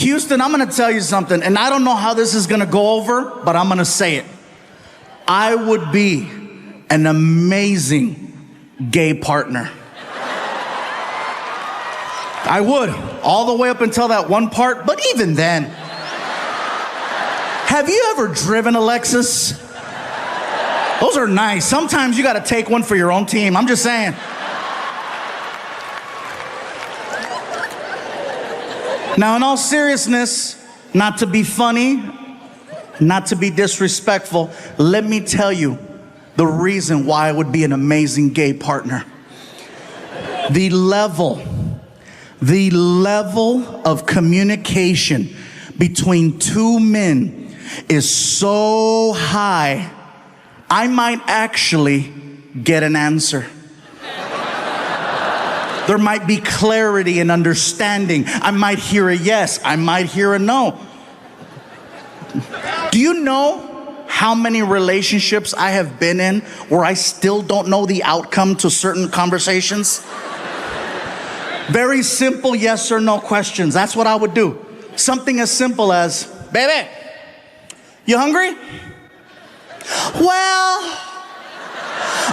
Houston, I'm going to tell you something, and I don't know how this is going to go over, but I'm going to say it. I would be an amazing gay partner. I would, all the way up until that one part, but even then. Have you ever driven a Lexus? Those are nice. Sometimes you got to take one for your own team. I'm just saying. Now, in all seriousness, not to be funny, not to be disrespectful, let me tell you the reason why I would be an amazing gay partner. The level of communication between two men is so high, I might actually get an answer. There might be clarity and understanding. I might hear a yes, I might hear a no. Do you know how many relationships I have been in where I still don't know the outcome to certain conversations? Very simple yes or no questions. That's what I would do. Something as simple as, baby, you hungry? Well,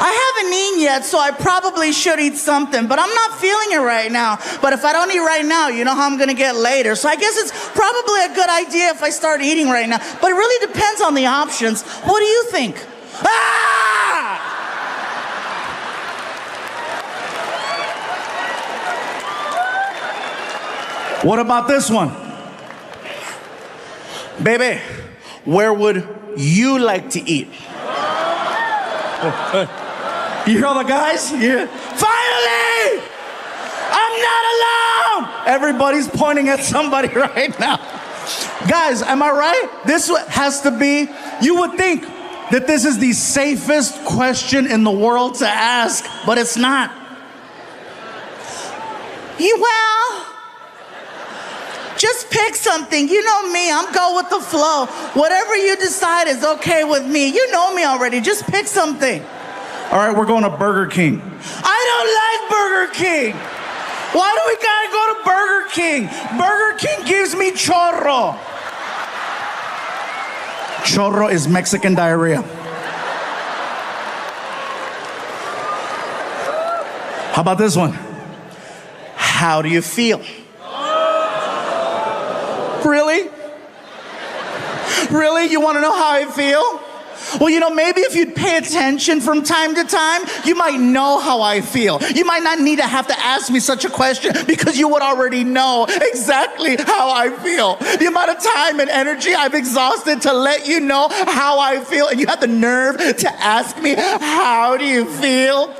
I haven't eaten yet, so I probably should eat something, but I'm not feeling it right now. But if I don't eat right now, you know how I'm gonna get later. So I guess it's probably a good idea if I start eating right now. But it really depends on the options. What do you think? Ah! What about this one? Baby, where would you like to eat? You hear all the guys? Yeah. Finally! I'm not alone! Everybody's pointing at somebody right now. Guys, am I right? This has to be, you would think that this is the safest question in the world to ask, but it's not. Well, just pick something. You know me, I'm go with the flow. Whatever you decide is okay with me. You know me already, just pick something. All right, we're going to Burger King. I don't like Burger King. Why do we gotta go to Burger King? Burger King gives me chorro. Chorro is Mexican diarrhea. How about this one? How do you feel? Really? Really? You want to know how I feel? Well, you know, maybe if you'd pay attention from time to time, you might know how I feel. You might not need to have to ask me such a question because you would already know exactly how I feel. The amount of time and energy I've exhausted to let you know how I feel, and you have the nerve to ask me, how do you feel?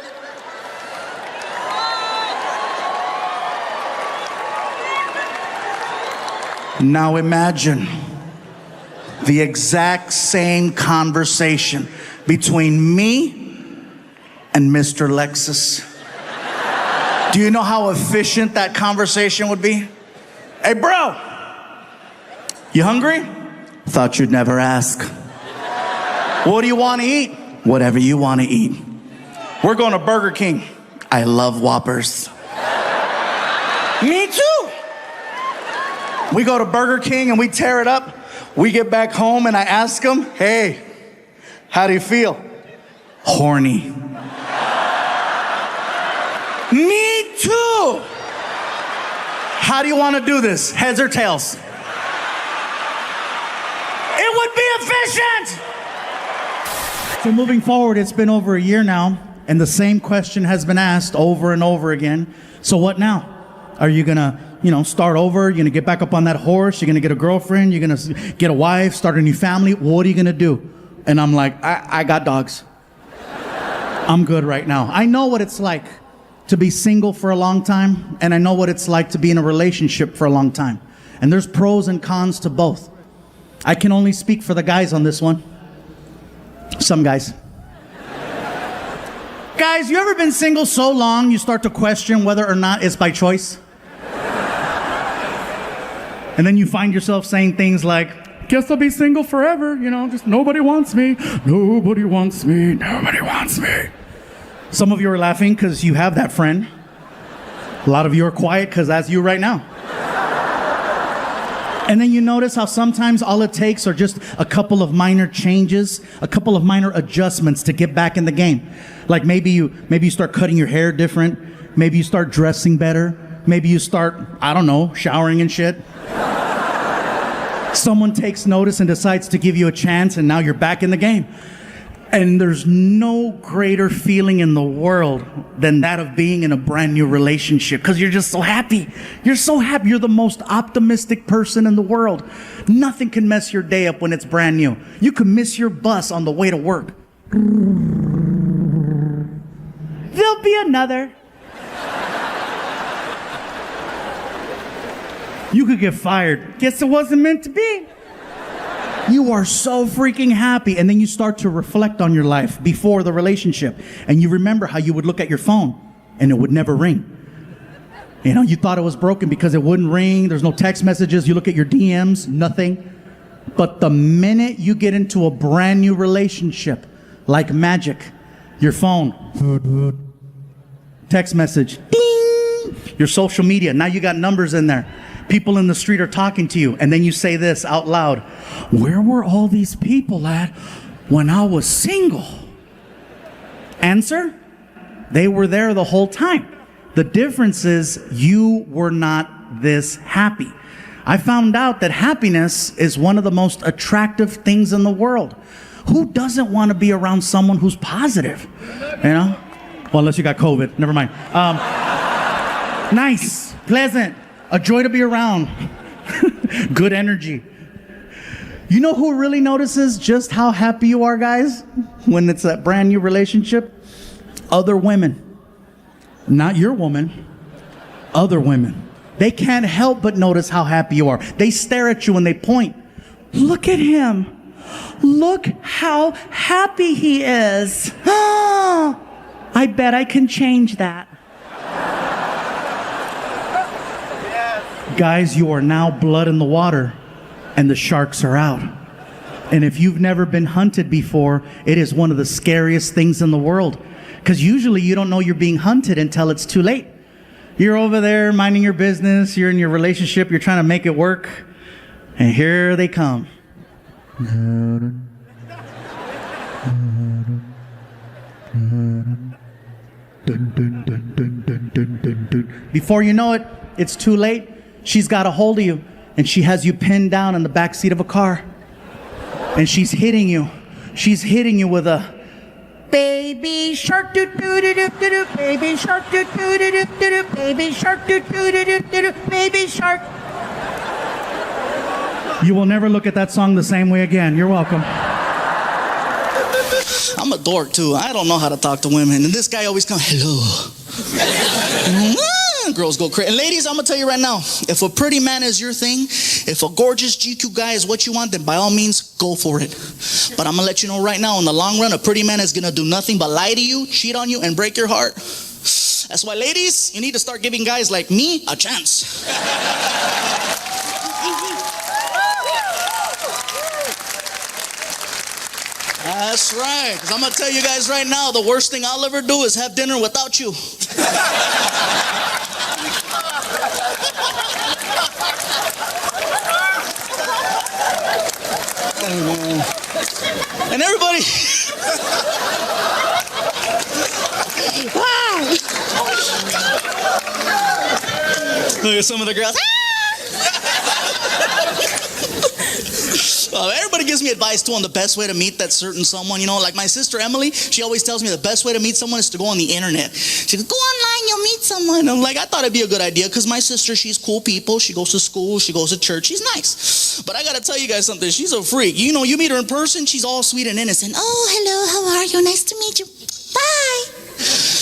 Now imagine the exact same conversation between me and Mr. Lexus. Do you know how efficient that conversation would be? Hey, bro, you hungry? Thought you'd never ask. What do you want to eat? Whatever you want to eat. We're going to Burger King. I love Whoppers. Me too. We go to Burger King and we tear it up. We get back home and I ask him, hey, how do you feel? Horny. Me too. How do you want to do this? Heads or tails? It would be efficient. So moving forward, it's been over a year now, and the same question has been asked over and over again. So what now? Are you gonna, start over? You're gonna get back up on that horse? You're gonna get a girlfriend? You're gonna get a wife, start a new family? What are you gonna do? And I'm like, I got dogs. I'm good right now. I know what it's like to be single for a long time, and I know what it's like to be in a relationship for a long time. And there's pros and cons to both. I can only speak for the guys on this one. Some guys. Guys, you ever been single so long you start to question whether or not it's by choice? And then you find yourself saying things like, guess I'll be single forever, just nobody wants me, nobody wants me, nobody wants me. Some of you are laughing because you have that friend. A lot of you are quiet because that's you right now. And then you notice how sometimes all it takes are just a couple of minor changes, a couple of minor adjustments to get back in the game. Like maybe you start cutting your hair different. Maybe you start dressing better. Maybe you start, I don't know, showering and shit. Someone takes notice and decides to give you a chance, and now you're back in the game. And there's no greater feeling in the world than that of being in a brand new relationship, because you're just so happy. You're so happy. You're the most optimistic person in the world. Nothing can mess your day up when it's brand new. You can miss your bus on the way to work. There'll be another. You could get fired. Guess it wasn't meant to be. You are so freaking happy. And then you start to reflect on your life before the relationship. And you remember how you would look at your phone and it would never ring. You know, you thought it was broken because it wouldn't ring. There's no text messages. You look at your DMs, nothing. But the minute you get into a brand new relationship, like magic, your phone, text message, ding, your social media, now you got numbers in there. People in the street are talking to you, and then you say this out loud: where were all these people at when I was single? Answer: they were there the whole time. The difference is you were not this happy. I found out that happiness is one of the most attractive things in the world. Who doesn't want to be around someone who's positive? You know? Well, unless you got COVID, never mind. Nice, pleasant, a joy to be around. Good energy. You know who really notices just how happy you are, guys, when it's a brand new relationship? Other women. Not your woman, other women. They can't help but notice how happy you are. They stare at you and they point. Look at him. Look how happy he is. I bet I can change that. Guys, you are now blood in the water and the sharks are out. And if you've never been hunted before, it is one of the scariest things in the world. Because usually you don't know you're being hunted until it's too late. You're over there minding your business, you're in your relationship, you're trying to make it work, and here they come. Before you know it, it's too late. She's got a hold of you, and she has you pinned down in the back seat of a car. And she's hitting you. She's hitting you with a baby shark doo doo doo doo doo, baby shark doo doo doo doo doo, baby shark doo doo doo doo doo, baby shark. You will never look at that song the same way again. You're welcome. I'm a dork too. I don't know how to talk to women, and this guy always comes, hello. Girls go crazy. And ladies, I'm gonna tell you right now, if a pretty man is your thing, if a gorgeous GQ guy is what you want, then by all means, go for it. But I'm gonna let you know right now, in the long run, a pretty man is gonna do nothing but lie to you, cheat on you, and break your heart. That's why, ladies, you need to start giving guys like me a chance. That's right, because I'm gonna tell you guys right now, the worst thing I'll ever do is have dinner without you. And everybody look at some of the girls. Everybody gives me advice too on the best way to meet that certain someone. You know, like my sister Emily, she always tells me the best way to meet someone is to go on the internet. She goes, go online, you'll meet someone. I'm like, I thought it'd be a good idea because my sister, she's cool people. She goes to school, she goes to church, she's nice. But I gotta tell you guys something, she's a freak. You know, you meet her in person, she's all sweet and innocent. Oh, hello, how are you? Nice to meet you. Bye.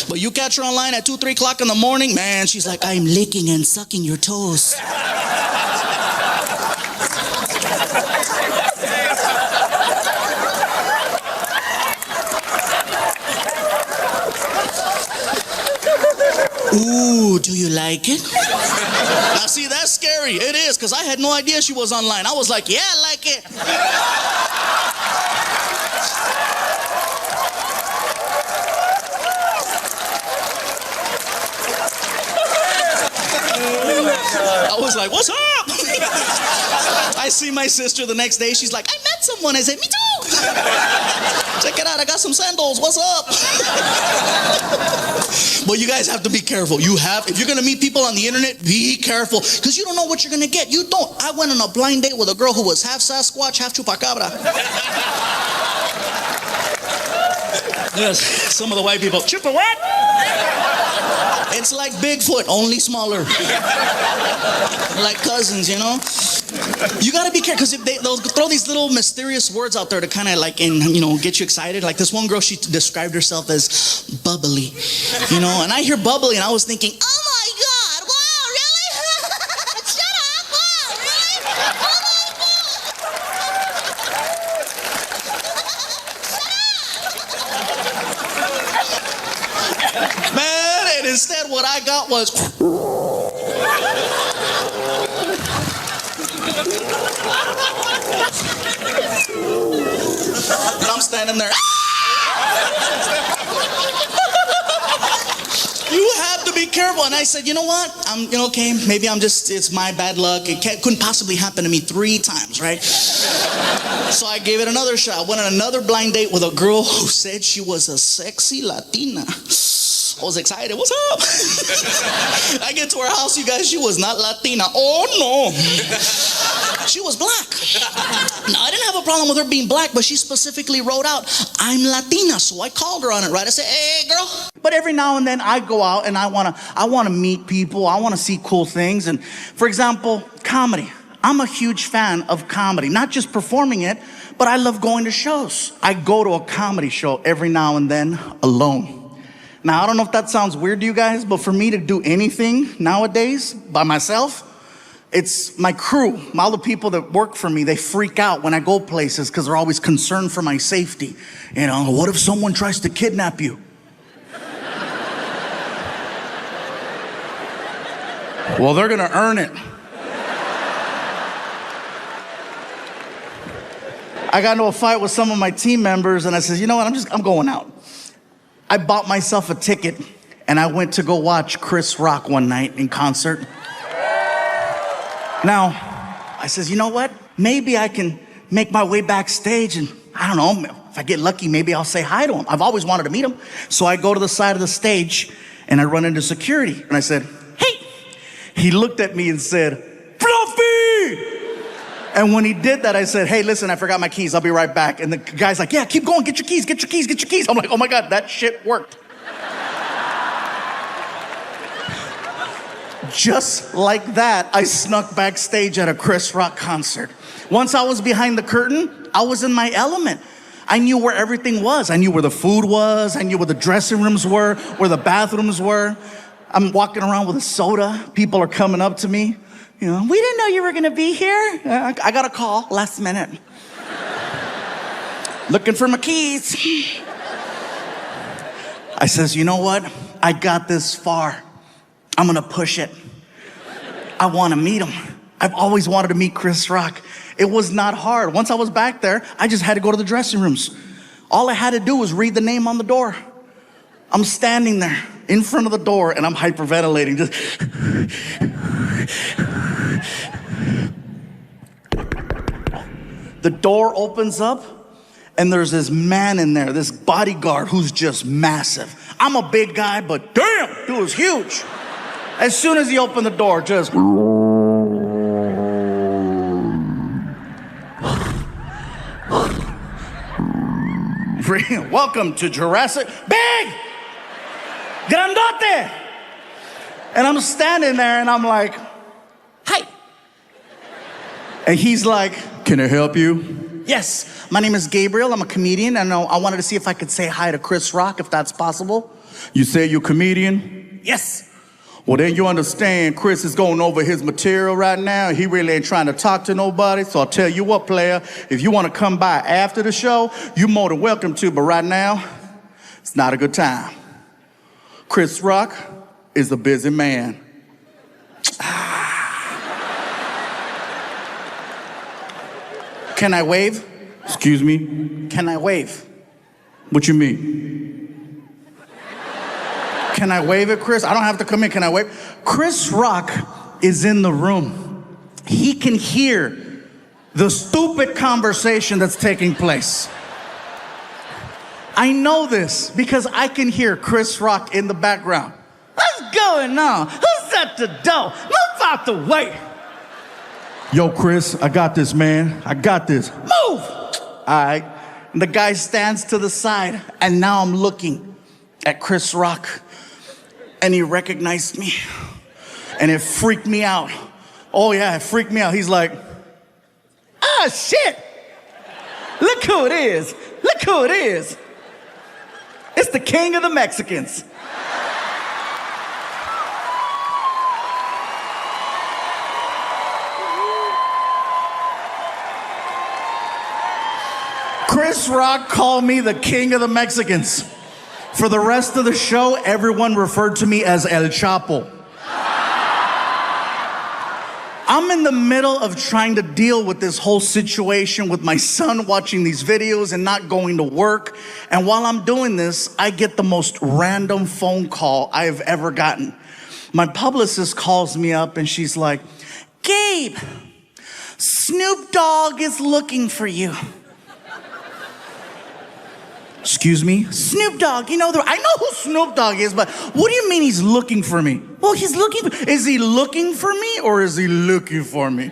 But you catch her online at 2, 3 o'clock in the morning, man, she's like, I'm licking and sucking your toes. Ooh, do you like it? Now see, that's scary. It is, because I had no idea she was online. I was like, yeah, I like it. I was like, what's up? I see my sister the next day. She's like, I met someone. I said, me too. Check it out. I got some sandals. What's up? But you guys have to be careful. If you're going to meet people on the internet, be careful. Because you don't know what you're going to get. You don't. I went on a blind date with a girl who was half Sasquatch, half Chupacabra. Yes, some of the white people, Chupa what? It's like Bigfoot, only smaller. Like cousins, you know? You gotta be careful, because they'll throw these little mysterious words out there to kind of like, get you excited. Like this one girl, she described herself as bubbly, and I hear bubbly and I was thinking, oh my God, wow, really? Shut up, wow, really? Man, and instead what I got was and I'm standing there. You have to be careful. And I said, you know what? Okay, maybe it's my bad luck. Couldn't possibly happen to me 3 times, right? So I gave it another shot. I went on another blind date with a girl who said she was a sexy Latina. I was excited. What's up? I get to her house, you guys. She was not Latina. Oh, no. She was black. Now, I didn't have a problem with her being black, but she specifically wrote out, I'm Latina. So I called her on it, right? I said, hey, girl. But every now and then I go out and I want to meet people. I want to see cool things. And for example, comedy. I'm a huge fan of comedy, not just performing it, but I love going to shows. I go to a comedy show every now and then alone. Now, I don't know if that sounds weird to you guys, but for me to do anything nowadays by myself, it's my crew, all the people that work for me, they freak out when I go places because they're always concerned for my safety. What if someone tries to kidnap you? Well, they're gonna earn it. I got into a fight with some of my team members and I said, you know what, I'm going out. I bought myself a ticket and I went to go watch Chris Rock one night in concert. Now, I says, you know what? Maybe I can make my way backstage and I don't know, if I get lucky, maybe I'll say hi to him. I've always wanted to meet him. So I go to the side of the stage and I run into security and I said, hey. He looked at me and said, Fluffy! And when he did that, I said, hey, listen, I forgot my keys. I'll be right back. And the guy's like, yeah, keep going. Get your keys, get your keys, get your keys. I'm like, oh my God, that shit worked. Just like that, I snuck backstage at a Chris Rock concert. Once I was behind the curtain, I was in my element. I knew where everything was. I knew where the food was. I knew where the dressing rooms were, where the bathrooms were. I'm walking around with a soda. People are coming up to me. We didn't know you were gonna be here. I got a call last minute. Looking for my keys. I says, you know what? I got this far. I'm gonna push it. I wanna meet him. I've always wanted to meet Chris Rock. It was not hard. Once I was back there, I just had to go to the dressing rooms. All I had to do was read the name on the door. I'm standing there in front of the door and I'm hyperventilating. Just the door opens up and there's this man in there, this bodyguard who's just massive. I'm a big guy, but damn, dude was huge. As soon as he opened the door, just welcome to Jurassic. Big! Grandote! And I'm standing there and I'm like, hi. And he's like, can I help you? Yes, my name is Gabriel. I'm a comedian. I wanted to see if I could say hi to Chris Rock, if that's possible. You say you're a comedian? Yes. Well, then you understand Chris is going over his material right now. He really ain't trying to talk to nobody. So I'll tell you what, player, if you want to come by after the show, you're more than welcome to. But right now, it's not a good time. Chris Rock is a busy man. Can I wave? Excuse me? Can I wave? What you mean? Can I wave at Chris? I don't have to come in. Can I wave? Chris Rock is in the room. He can hear the stupid conversation that's taking place. I know this because I can hear Chris Rock in the background. What's going on? Who's at the door? Move out the way. Yo, Chris, I got this, man. I got this. Move. All right. And the guy stands to the side, and now I'm looking at Chris Rock, and he recognized me, and it freaked me out. Oh, yeah, it freaked me out. He's like, ah, shit. Look who it is. Look who it is. It's the king of the Mexicans. Chris Rock called me the king of the Mexicans. For the rest of the show, everyone referred to me as El Chapo. I'm in the middle of trying to deal with this whole situation with my son watching these videos and not going to work. And while I'm doing this, I get the most random phone call I have ever gotten. My publicist calls me up and she's like, Gabe, Snoop Dogg is looking for you. Excuse me? Snoop Dogg, I know who Snoop Dogg is, but what do you mean he's looking for me? Well, he's looking for, is he looking for me or is he looking for me?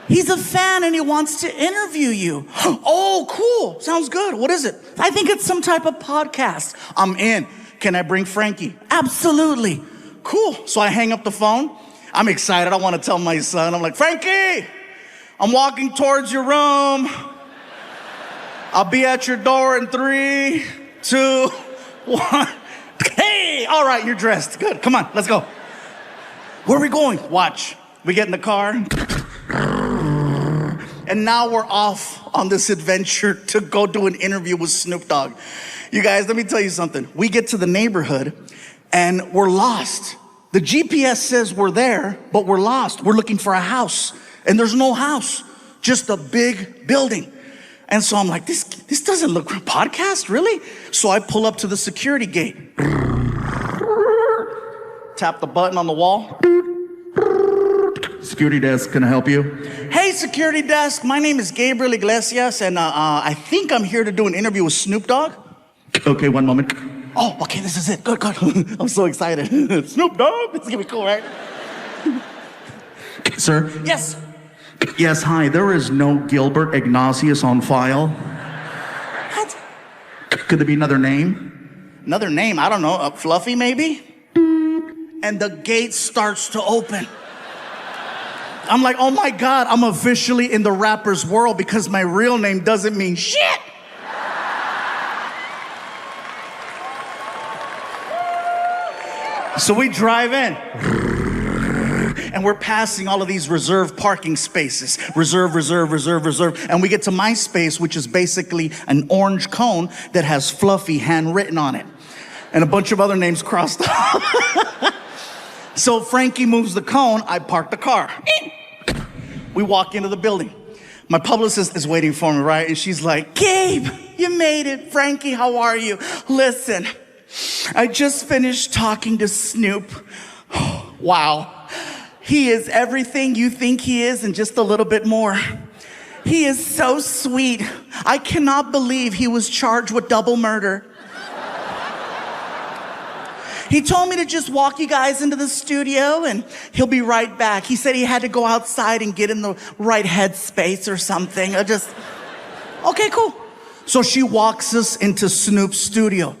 He's a fan and he wants to interview you. Oh, cool. Sounds good. What is it? I think it's some type of podcast. I'm in. Can I bring Frankie? Absolutely. Cool. So I hang up the phone. I'm excited. I want to tell my son. I'm like, Frankie, I'm walking towards your room. I'll be at your door in 3, 2, 1. Hey, all right, you're dressed. Good, come on, let's go. Where are we going? Watch. We get in the car. And now we're off on this adventure to go do an interview with Snoop Dogg. You guys, let me tell you something. We get to the neighborhood and we're lost. The GPS says we're there, but we're lost. We're looking for a house and there's no house, just a big building. And so I'm like, this doesn't look like a podcast, really? So I pull up to the security gate. Tap the button on the wall. Security desk, can I help you? Hey, security desk, my name is Gabriel Iglesias, and I think I'm here to do an interview with Snoop Dogg. Okay, one moment. Oh, okay, this is it. Good, good. I'm so excited. Snoop Dogg? This is gonna be cool, right? Sir? Yes. Yes, hi. There is no Gilbert Ignatius on file. What? Could there be another name? Another name? I don't know. Fluffy, maybe? And the gate starts to open. I'm like, oh my God, I'm officially in the rapper's world because my real name doesn't mean shit. So we drive in. And we're passing all of these reserved parking spaces. Reserve. And we get to my space, which is basically an orange cone that has Fluffy handwritten on it. And a bunch of other names crossed off. So Frankie moves the cone, I park the car. We walk into the building. My publicist is waiting for me, right? And she's like, Gabe, you made it. Frankie, how are you? Listen, I just finished talking to Snoop. Wow. He is everything you think he is and just a little bit more. He is so sweet. I cannot believe he was charged with double murder. He told me to just walk you guys into the studio and he'll be right back. He said he had to go outside and get in the right headspace or something. Okay, cool. So she walks us into Snoop's studio.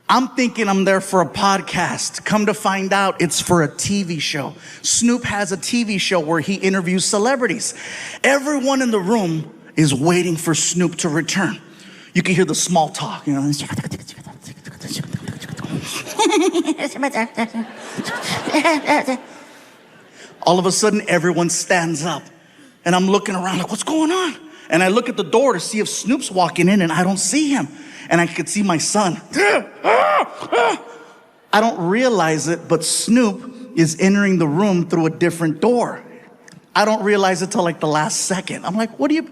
I'm thinking I'm there for a podcast. Come to find out, it's for a TV show. Snoop has a TV show where he interviews celebrities. Everyone in the room is waiting for Snoop to return. You can hear the small talk, you know. All of a sudden, everyone stands up. And I'm looking around like, what's going on? And I look at the door to see if Snoop's walking in, and I don't see him. And I could see my son. I don't realize it, but Snoop is entering the room through a different door. I don't realize it till like the last second. I'm like, what do you?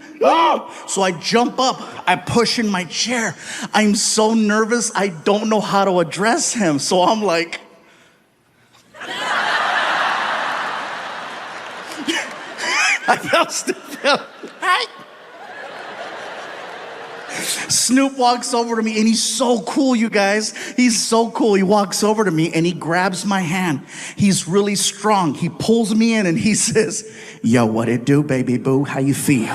So I jump up, I push in my chair. I'm so nervous, I don't know how to address him. So I'm like, I felt stupid. Right? Snoop walks over to me, and he's so cool, you guys. He's so cool. He walks over to me, and he grabs my hand. He's really strong. He pulls me in, and he says, yo, what it do, baby boo? How you feel?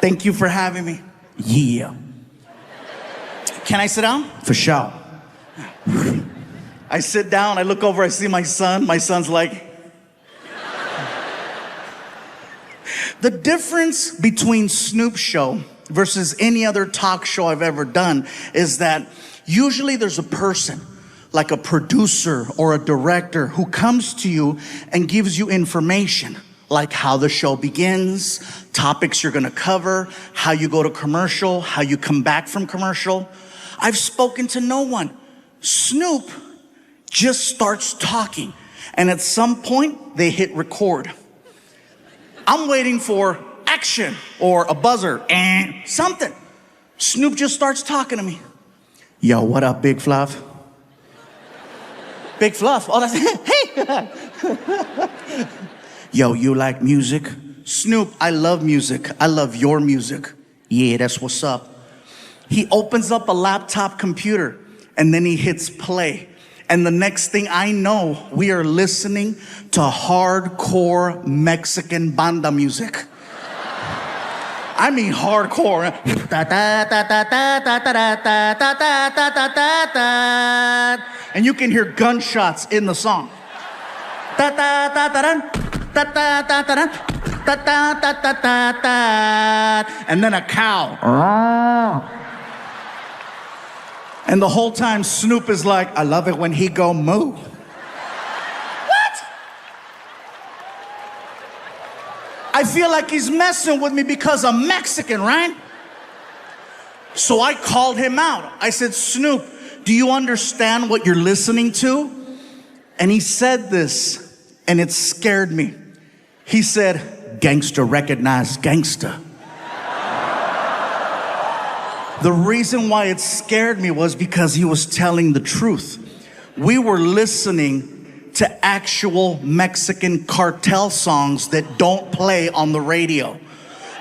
Thank you for having me. Yeah. Can I sit down? For sure. I sit down, I look over, I see my son. My son's like... The difference between Snoop's show versus any other talk show I've ever done is that usually there's a person, like a producer or a director, who comes to you and gives you information, like how the show begins, topics you're gonna cover, how you go to commercial, how you come back from commercial. I've spoken to no one. Snoop just starts talking, and at some point they hit record. I'm waiting for action or a buzzer and something. Snoop just starts talking to me. Yo, what up, Big Fluff? Big Fluff? Oh, that's hey. Yo, you like music? Snoop, I love music. I love your music. Yeah, that's what's up. He opens up a laptop computer, and then he hits play. And the next thing I know, we are listening to hardcore Mexican banda music. I mean hardcore. And you can hear gunshots in the song. And then a cow. And the whole time Snoop is like, I love it when he go moo. What? I feel like he's messing with me because I'm Mexican, right? So I called him out. I said, Snoop, do you understand what you're listening to? And he said this, and it scared me. He said, gangster recognize gangster. The reason why it scared me was because he was telling the truth. We were listening to actual Mexican cartel songs that don't play on the radio.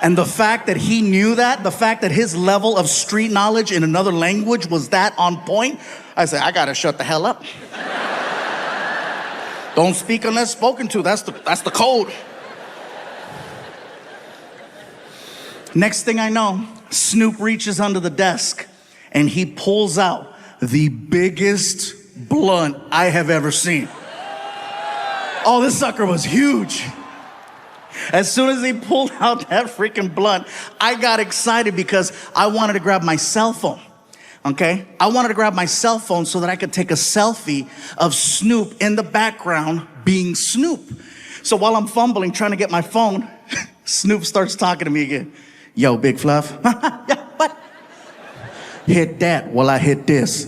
And the fact that he knew that, the fact that his level of street knowledge in another language was that on point, I said, I gotta shut the hell up. Don't speak unless spoken to. That's the code. Next thing I know, Snoop reaches under the desk and he pulls out the biggest blunt I have ever seen. Oh, this sucker was huge. As soon as he pulled out that freaking blunt, I got excited because I wanted to grab my cell phone. Okay? I wanted to grab my cell phone so that I could take a selfie of Snoop in the background being Snoop. So while I'm fumbling, trying to get my phone, Snoop starts talking to me again. Yo, Big Fluff. Yeah, what? Hit that while I hit this.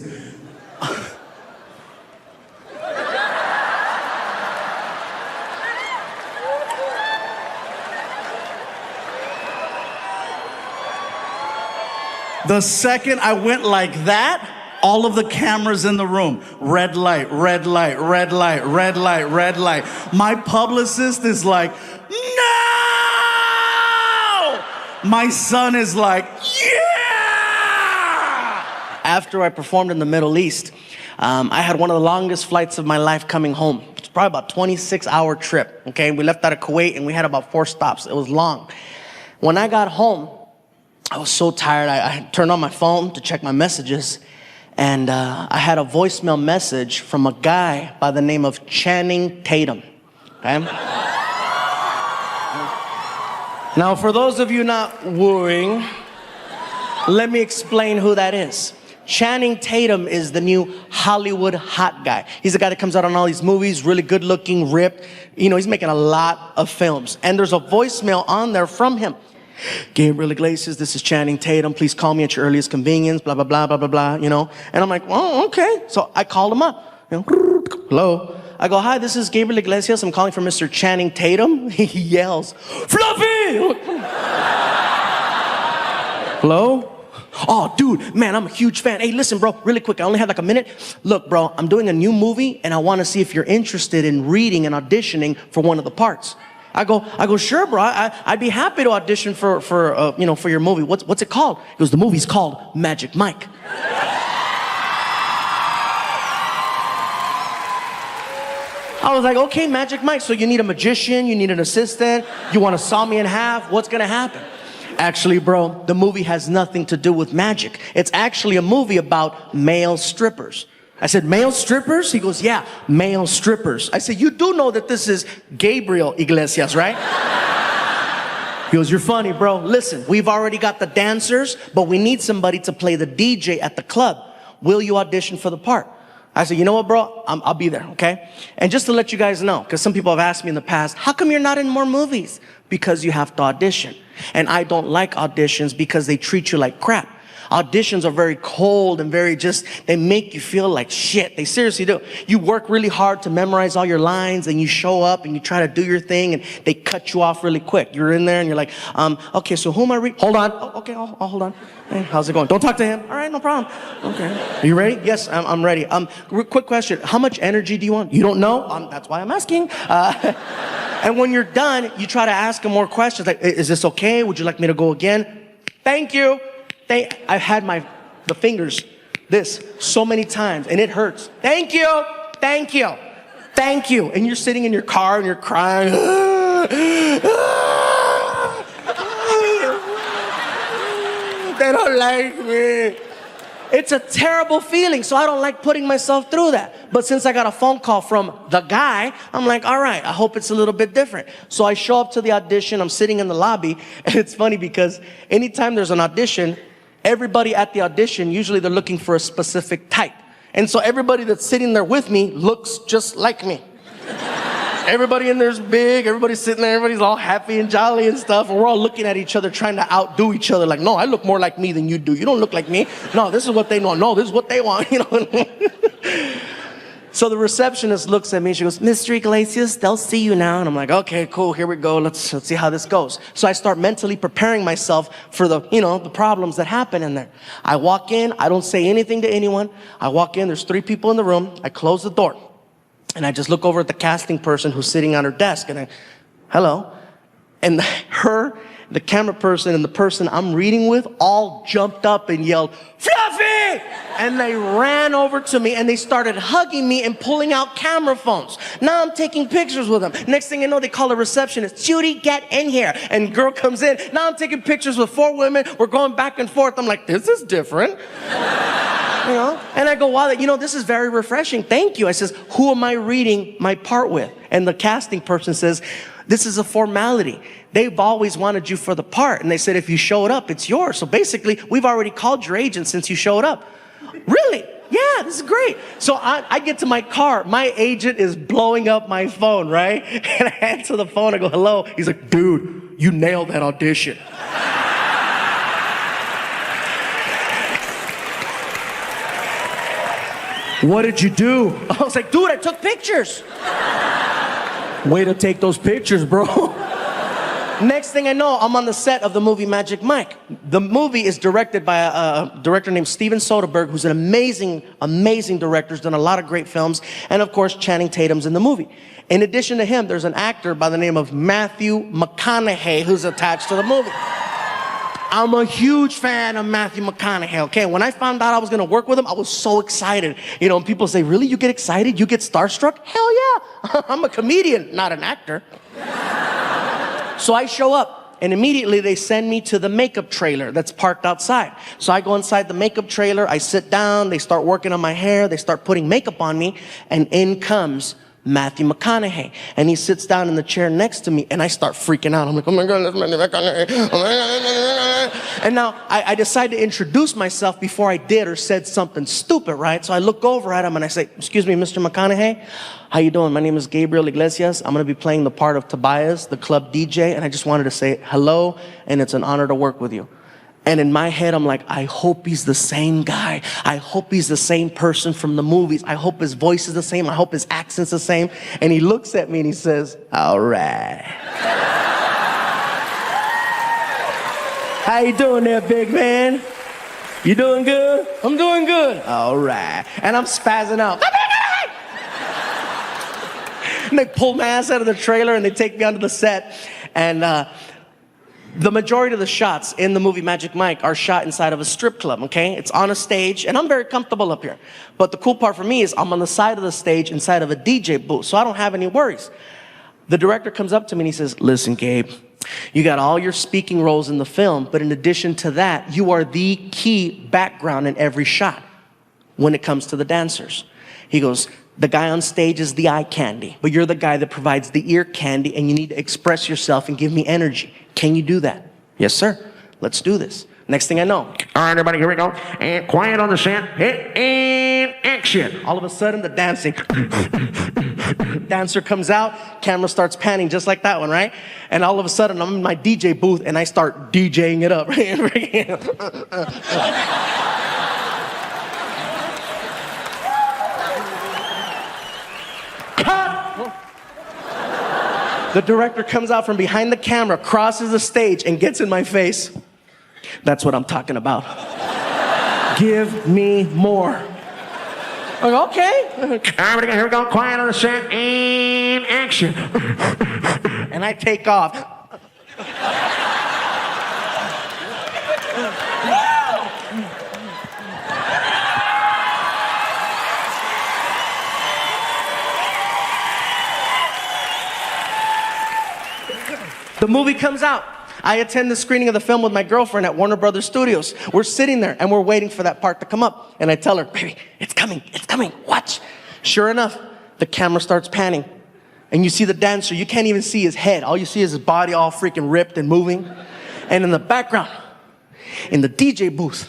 The second I went like that, all of the cameras in the room, red light, red light, red light, red light, red light. My publicist is like, no! My son is like, yeah! After I performed in the Middle East, I had one of the longest flights of my life coming home. It's probably about a 26-hour trip, okay? We left out of Kuwait and we had about 4 stops. It was long. When I got home, I was so tired. I turned on my phone to check my messages, and I had a voicemail message from a guy by the name of Channing Tatum, okay? Now, for those of you not worrying, let me explain who that is. Channing Tatum is the new Hollywood hot guy. He's the guy that comes out on all these movies, really good looking, ripped. You know, he's making a lot of films. And there's a voicemail on there from him. Gabriel Iglesias, this is Channing Tatum. Please call me at your earliest convenience, blah, blah, blah, blah, blah, blah, you know. And I'm like, oh, okay. So I called him up. You know, hello. I go, hi, this is Gabriel Iglesias. I'm calling from Mr. Channing Tatum. He yells, Fluffy! Hello? Oh, dude, man, I'm a huge fan. Hey, listen, bro, really quick. I only have like a minute. Look, bro, I'm doing a new movie and I want to see if you're interested in reading and auditioning for one of the parts. I go, sure, bro. I'd be happy to audition for your movie. What's it called? He goes, the movie's called Magic Mike. I was like, okay, Magic Mike. So you need a magician, you need an assistant, you want to saw me in half. What's gonna happen? Actually, bro, the movie has nothing to do with magic. It's actually a movie about male strippers. I said, male strippers? He goes, yeah, male strippers. I said, you do know that this is Gabriel Iglesias, right? He goes, you're funny, bro. Listen, we've already got the dancers, but we need somebody to play the DJ at the club. Will you audition for the part? I said, you know what, bro? I'll be there, okay? And just to let you guys know, because some people have asked me in the past, how come you're not in more movies? Because you have to audition. And I don't like auditions because they treat you like crap. Auditions are very cold and they make you feel like shit. They seriously do. You work really hard to memorize all your lines and you show up and you try to do your thing and they cut you off really quick. You're in there and you're like, okay, so who am I hold on. Oh, okay, I'll hold on. Hey, how's it going? Don't talk to him. All right, no problem. Okay. Are you ready? Yes, I'm ready. Quick question. How much energy do you want? You don't know? That's why I'm asking. And when you're done, you try to ask him more questions. Like, is this okay? Would you like me to go again? Thank you. I've had the fingers this so many times and it hurts. Thank you, thank you, thank you. And you're sitting in your car and you're crying. They don't like me. It's a terrible feeling, so I don't like putting myself through that. But since I got a phone call from the guy, I'm like, all right, I hope it's a little bit different. So I show up to the audition, I'm sitting in the lobby, and it's funny because anytime there's an audition, everybody at the audition, usually they're looking for a specific type. And so everybody that's sitting there with me looks just like me. Everybody in there's big, everybody's sitting there, everybody's all happy and jolly and stuff, and we're all looking at each other trying to outdo each other. Like, no, I look more like me than you do. You don't look like me. No, this is what they want. No, this is what they want, you know. So the receptionist looks at me, she goes, Mr. Iglesias, they'll see you now. And I'm like, okay, cool, here we go. Let's see how this goes. So I start mentally preparing myself for the problems that happen in there. I walk in, I don't say anything to anyone. I walk in, there's 3 people in the room. I close the door. And I just look over at the casting person who's sitting on her desk and hello. And the camera person and the person I'm reading with all jumped up and yelled, Fluffy! And they ran over to me and they started hugging me and pulling out camera phones. Now I'm taking pictures with them. Next thing you know, they call a receptionist, Judy, get in here. And girl comes in. Now I'm taking pictures with 4 women. We're going back and forth. I'm like, this is different. And I go, wow, this is very refreshing. Thank you. I says, who am I reading my part with? And the casting person says, this is a formality. They've always wanted you for the part. And they said, if you showed up, it's yours. So basically, we've already called your agent since you showed up. Really? Yeah, this is great. So I get to my car. My agent is blowing up my phone, right? And I answer the phone. I go, hello. He's like, dude, you nailed that audition. What did you do? I was like, dude, I took pictures. Way to take those pictures, bro. Next thing I know, I'm on the set of the movie Magic Mike. The movie is directed by a director named Steven Soderbergh, who's an amazing, amazing director. He's done a lot of great films. And of course, Channing Tatum's in the movie. In addition to him, there's an actor by the name of Matthew McConaughey who's attached to the movie. I'm a huge fan of Matthew McConaughey, okay? When I found out I was gonna work with him, I was so excited. And people say, really, you get excited? You get starstruck? Hell yeah, I'm a comedian, not an actor. So I show up, and immediately they send me to the makeup trailer that's parked outside. So I go inside the makeup trailer, I sit down, they start working on my hair, they start putting makeup on me, and in comes Matthew McConaughey. And he sits down in the chair next to me and I start freaking out. I'm like, oh my God, that's Matthew McConaughey. Oh my God. And now I decide to introduce myself before I did or said something stupid, right? So I look over at him and I say, excuse me, Mr. McConaughey, how you doing? My name is Gabriel Iglesias. I'm going to be playing the part of Tobias, the club DJ. And I just wanted to say hello and it's an honor to work with you. And in my head, I'm like, I hope he's the same guy. I hope he's the same person from the movies. I hope his voice is the same. I hope his accent's the same. And he looks at me and he says, all right. How you doing there, big man? You doing good? I'm doing good. All right. And I'm spazzing out. And they pull my ass out of the trailer and they take me onto the set. And the majority of the shots in the movie Magic Mike are shot inside of a strip club, okay? It's on a stage, and I'm very comfortable up here. But the cool part for me is I'm on the side of the stage inside of a DJ booth, so I don't have any worries. The director comes up to me and he says, listen, Gabe, you got all your speaking roles in the film, but in addition to that, you are the key background in every shot when it comes to the dancers. He goes, the guy on stage is the eye candy, but you're the guy that provides the ear candy, and you need to express yourself and give me energy. Can you do that? Yes, sir. Let's do this. Next thing I know, all right, everybody, here we go. And quiet on the set. And action. All of a sudden, the dancing. Dancer comes out, camera starts panning just like that one, right? And all of a sudden, I'm in my DJ booth, and I start DJing it up. The director comes out from behind the camera, crosses the stage, and gets in my face. That's what I'm talking about. Give me more. I go, okay. All right, here we go. Quiet on the set and action. And I take off. The movie comes out. I attend the screening of the film with my girlfriend at Warner Brothers Studios. We're sitting there and we're waiting for that part to come up. And I tell her, baby, it's coming, watch. Sure enough, the camera starts panning. And you see the dancer, you can't even see his head. All you see is his body all freaking ripped and moving. And in the background, in the DJ booth,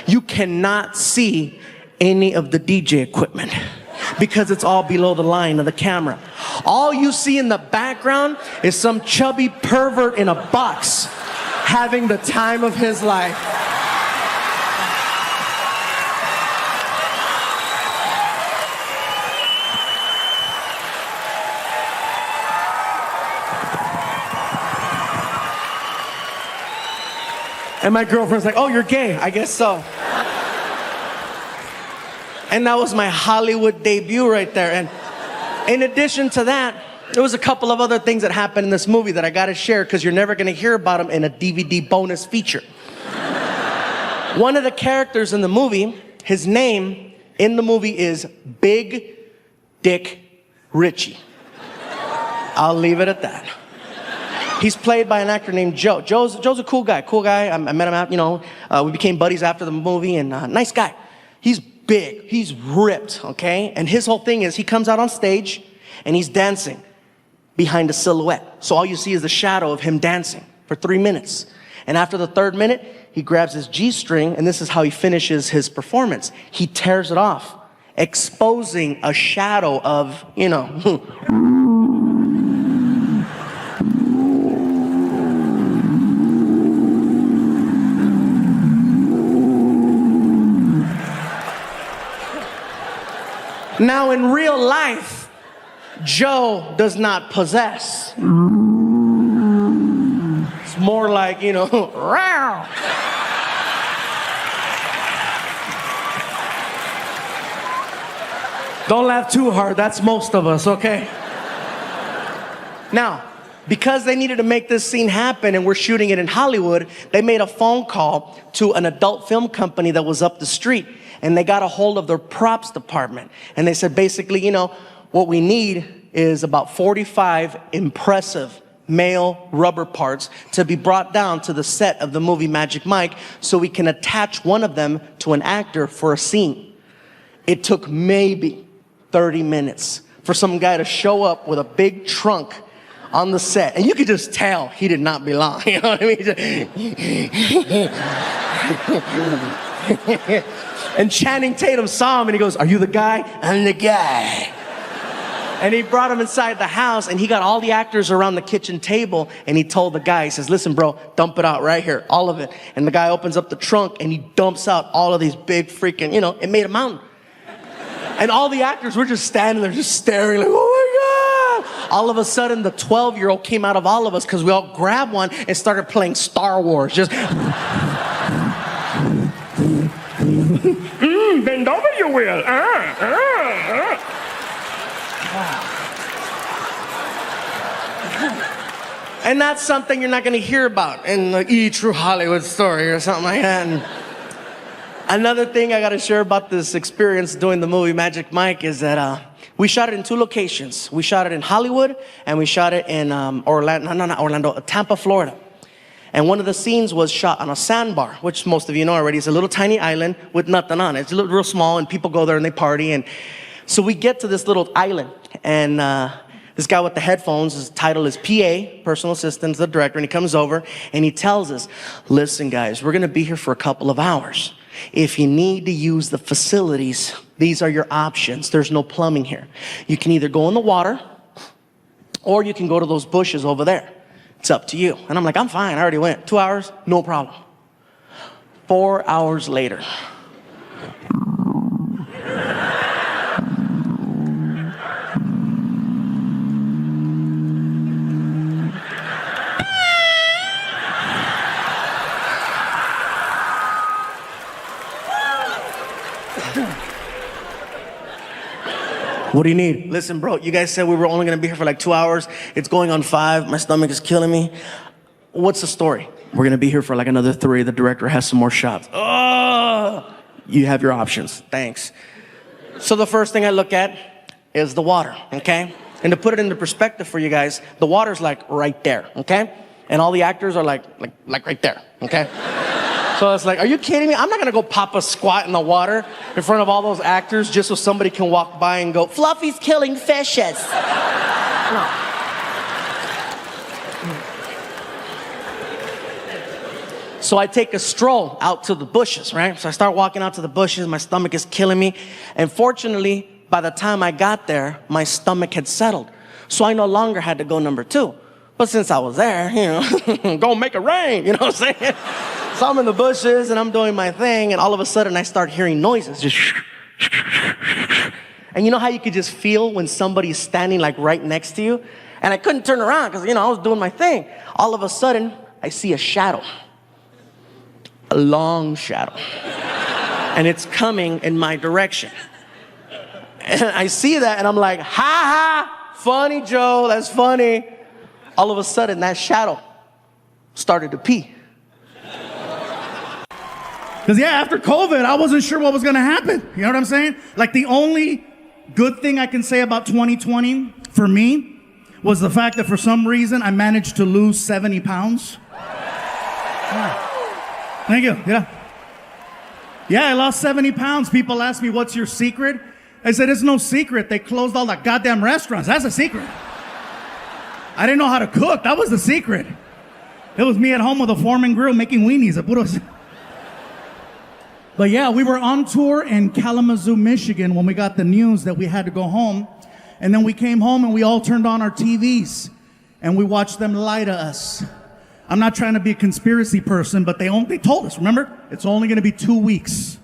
you cannot see any of the DJ equipment because it's all below the line of the camera. All you see in the background is some chubby pervert in a box having the time of his life. And my girlfriend's like, oh, you're gay. I guess so. And that was my Hollywood debut right there. And in addition to that, there was a couple of other things that happened in this movie that I gotta share because you're never gonna hear about them in a DVD bonus feature. One of the characters in the movie, his name in the movie is Big Dick Richie. I'll leave it at that. He's played by an actor named Joe. Joe's a cool guy. I met him out, we became buddies after the movie, and nice guy. He's big, he's ripped, okay? And his whole thing is he comes out on stage and he's dancing behind a silhouette. So all you see is the shadow of him dancing for 3 minutes. And after the 3rd minute, he grabs his G-string, and this is how he finishes his performance. He tears it off, exposing a shadow of, Now, in real life, Joe does not possess. It's more like, row. Don't laugh too hard. That's most of us, okay? Now, because they needed to make this scene happen and we're shooting it in Hollywood, they made a phone call to an adult film company that was up the street. And they got a hold of their props department. And they said, basically, what we need is about 45 impressive male rubber parts to be brought down to the set of the movie Magic Mike so we can attach one of them to an actor for a scene. It took maybe 30 minutes for some guy to show up with a big trunk on the set. And you could just tell he did not belong. You know what I mean? And Channing Tatum saw him and he goes, are you the guy? I'm the guy. And he brought him inside the house and he got all the actors around the kitchen table and he told the guy, he says, listen, bro, dump it out right here, all of it. And the guy opens up the trunk and he dumps out all of these big freaking, it made a mountain. And all the actors were just standing there just staring like, oh my God. All of a sudden, the 12-year-old came out of all of us because we all grabbed one and started playing Star Wars. Just... Bend over, you will. And that's something you're not going to hear about in the True Hollywood Story or something like that. And another thing I got to share about this experience doing the movie Magic Mike is that we shot it in 2 locations. We shot it in Hollywood and we shot it in Tampa, Florida. And one of the scenes was shot on a sandbar, which most of you know already is a little tiny island with nothing on it. It's real small, and people go there and they party. And so we get to this little island, and this guy with the headphones, his title is PA, personal assistant to the director, and he comes over and he tells us, listen guys, we're gonna be here for a couple of hours. If you need to use the facilities, these are your options. There's no plumbing here. You can either go in the water or you can go to those bushes over there. It's up to you. And I'm like, I'm fine, I already went. 2 hours, no problem. 4 hours later. What do you need? Listen, bro, you guys said we were only gonna be here for like 2 hours. It's going on 5. My stomach is killing me. What's the story? We're gonna be here for like another 3. The director has some more shots. Oh, you have your options. Thanks. So the first thing I look at is the water, okay? And to put it into perspective for you guys, the water's like right there, okay? And all the actors are like right there, okay? So it's like, are you kidding me? I'm not gonna go pop a squat in the water in front of all those actors just so somebody can walk by and go, Fluffy's killing fishes. No. So I take a stroll out to the bushes, right? So I start walking out to the bushes, my stomach is killing me. And fortunately, by the time I got there, my stomach had settled. So I no longer had to go number 2. But since I was there, go make it rain, you know what I'm saying? So I'm in the bushes and I'm doing my thing, and all of a sudden I start hearing noises, just and you know how you could just feel when somebody's standing like right next to you? And I couldn't turn around because, I was doing my thing. All of a sudden, I see a shadow, a long shadow, and it's coming in my direction. And I see that and I'm like, ha ha, funny Joe, that's funny. All of a sudden, that shadow started to pee. Because, after COVID, I wasn't sure what was going to happen. You know what I'm saying? Like, the only good thing I can say about 2020 for me was the fact that for some reason I managed to lose 70 pounds. Yeah. Thank you. Yeah, I lost 70 pounds. People ask me, what's your secret? I said, it's no secret. They closed all the goddamn restaurants. That's a secret. I didn't know how to cook. That was the secret. It was me at home with a Foreman grill making weenies. But yeah, we were on tour in Kalamazoo, Michigan when we got the news that we had to go home. And then we came home and we all turned on our TVs and we watched them lie to us. I'm not trying to be a conspiracy person, but they told us, remember? It's only going to be 2 weeks.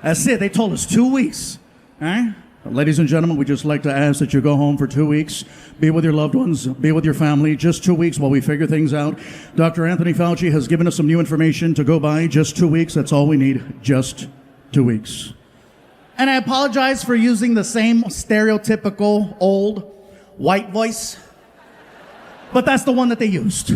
That's it. They told us 2 weeks. All right? Ladies and gentlemen, we'd just like to ask that you go home for 2 weeks. Be with your loved ones. Be with your family. Just 2 weeks while we figure things out. Dr. Anthony Fauci has given us some new information to go by. Just 2 weeks. That's all we need. Just 2 weeks. And I apologize for using the same stereotypical old white voice. But that's the one that they used.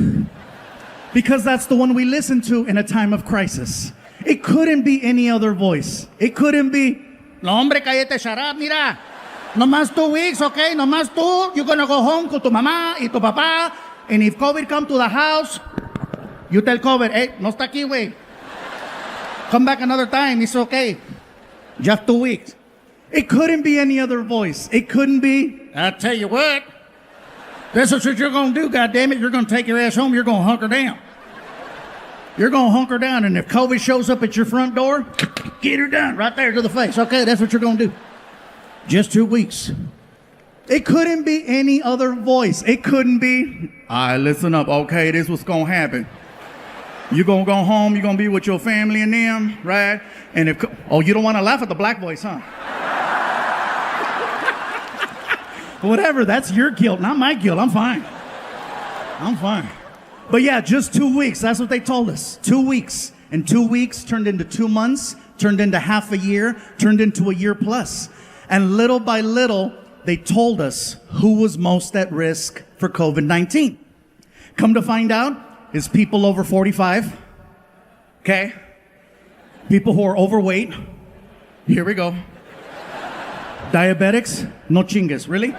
Because that's the one we listen to in a time of crisis. It couldn't be any other voice. It couldn't be, no, hombre, cállate, shut up, mira. Nomás 2 weeks, okay? Nomás tú, you're gonna go home con tu mamá y tu papá. And if COVID come to the house, you tell COVID, hey, no está aquí, güey. Come back another time, it's okay. Just 2 weeks. It couldn't be any other voice. It couldn't be, I tell you what, this is what you're gonna do, goddammit. You're gonna take your ass home, you're gonna hunker down. You're gonna hunker down, and if COVID shows up at your front door, get her done right there to the face. Okay, that's what you're gonna do. Just 2 weeks. It couldn't be any other voice. It couldn't be, all right, listen up. Okay, this is what's gonna happen. You're gonna go home, you're gonna be with your family and them, right? And if, oh, you don't wanna laugh at the black voice, huh? Whatever, that's your guilt, not my guilt. I'm fine. I'm fine. But yeah, just 2 weeks. That's what they told us. 2 weeks. And 2 weeks turned into 2 months, turned into half a year, turned into a year plus. And little by little, they told us who was most at risk for COVID-19. Come to find out, it's people over 45, okay? People who are overweight. Here we go. Diabetics, no chingas, really?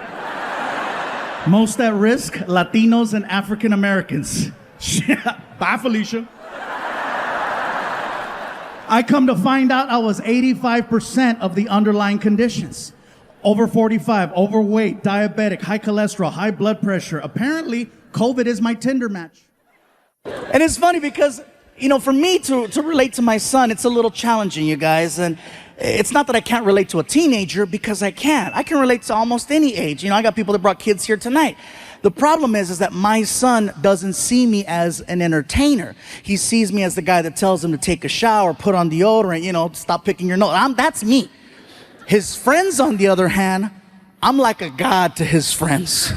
Most at risk, Latinos and African Americans. Bye, Felicia. I come to find out I was 85% of the underlying conditions. Over 45, overweight, diabetic, high cholesterol, high blood pressure. Apparently, COVID is my Tinder match. And it's funny because, you know, for me to relate to my son, it's a little challenging, you guys. And it's not that I can't relate to a teenager, because I can. I can relate to almost any age. You know, I got people that brought kids here tonight. The problem is that my son doesn't see me as an entertainer. He sees me as the guy that tells him to take a shower, put on deodorant, you know, stop picking your nose. That's me. His friends, on the other hand, I'm like a god to his friends.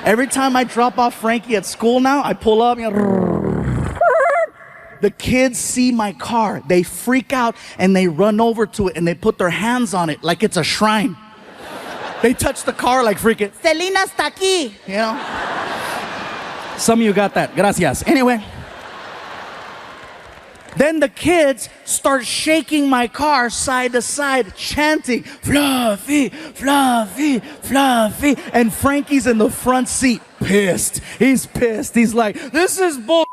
Every time I drop off Frankie at school now, I pull up, you know, the kids see my car. They freak out and they run over to it and they put their hands on it like it's a shrine. They touch the car like freaking, Selena está aquí, you know? Some of you got that. Gracias. Anyway. Then the kids start shaking my car side to side, chanting, Fluffy, Fluffy, Fluffy. And Frankie's in the front seat, pissed. He's pissed. He's like, this is bull.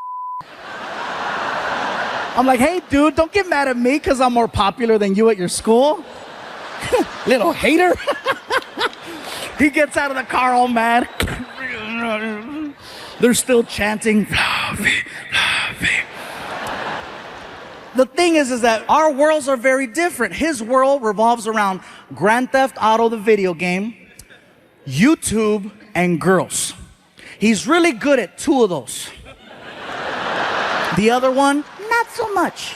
I'm like, hey, dude, don't get mad at me because I'm more popular than you at your school. Little hater. He gets out of the car all mad. They're still chanting, Fluffy, Fluffy. The thing is that our worlds are very different. His world revolves around Grand Theft Auto, the video game, YouTube, and girls. He's really good at two of those. The other one, not so much.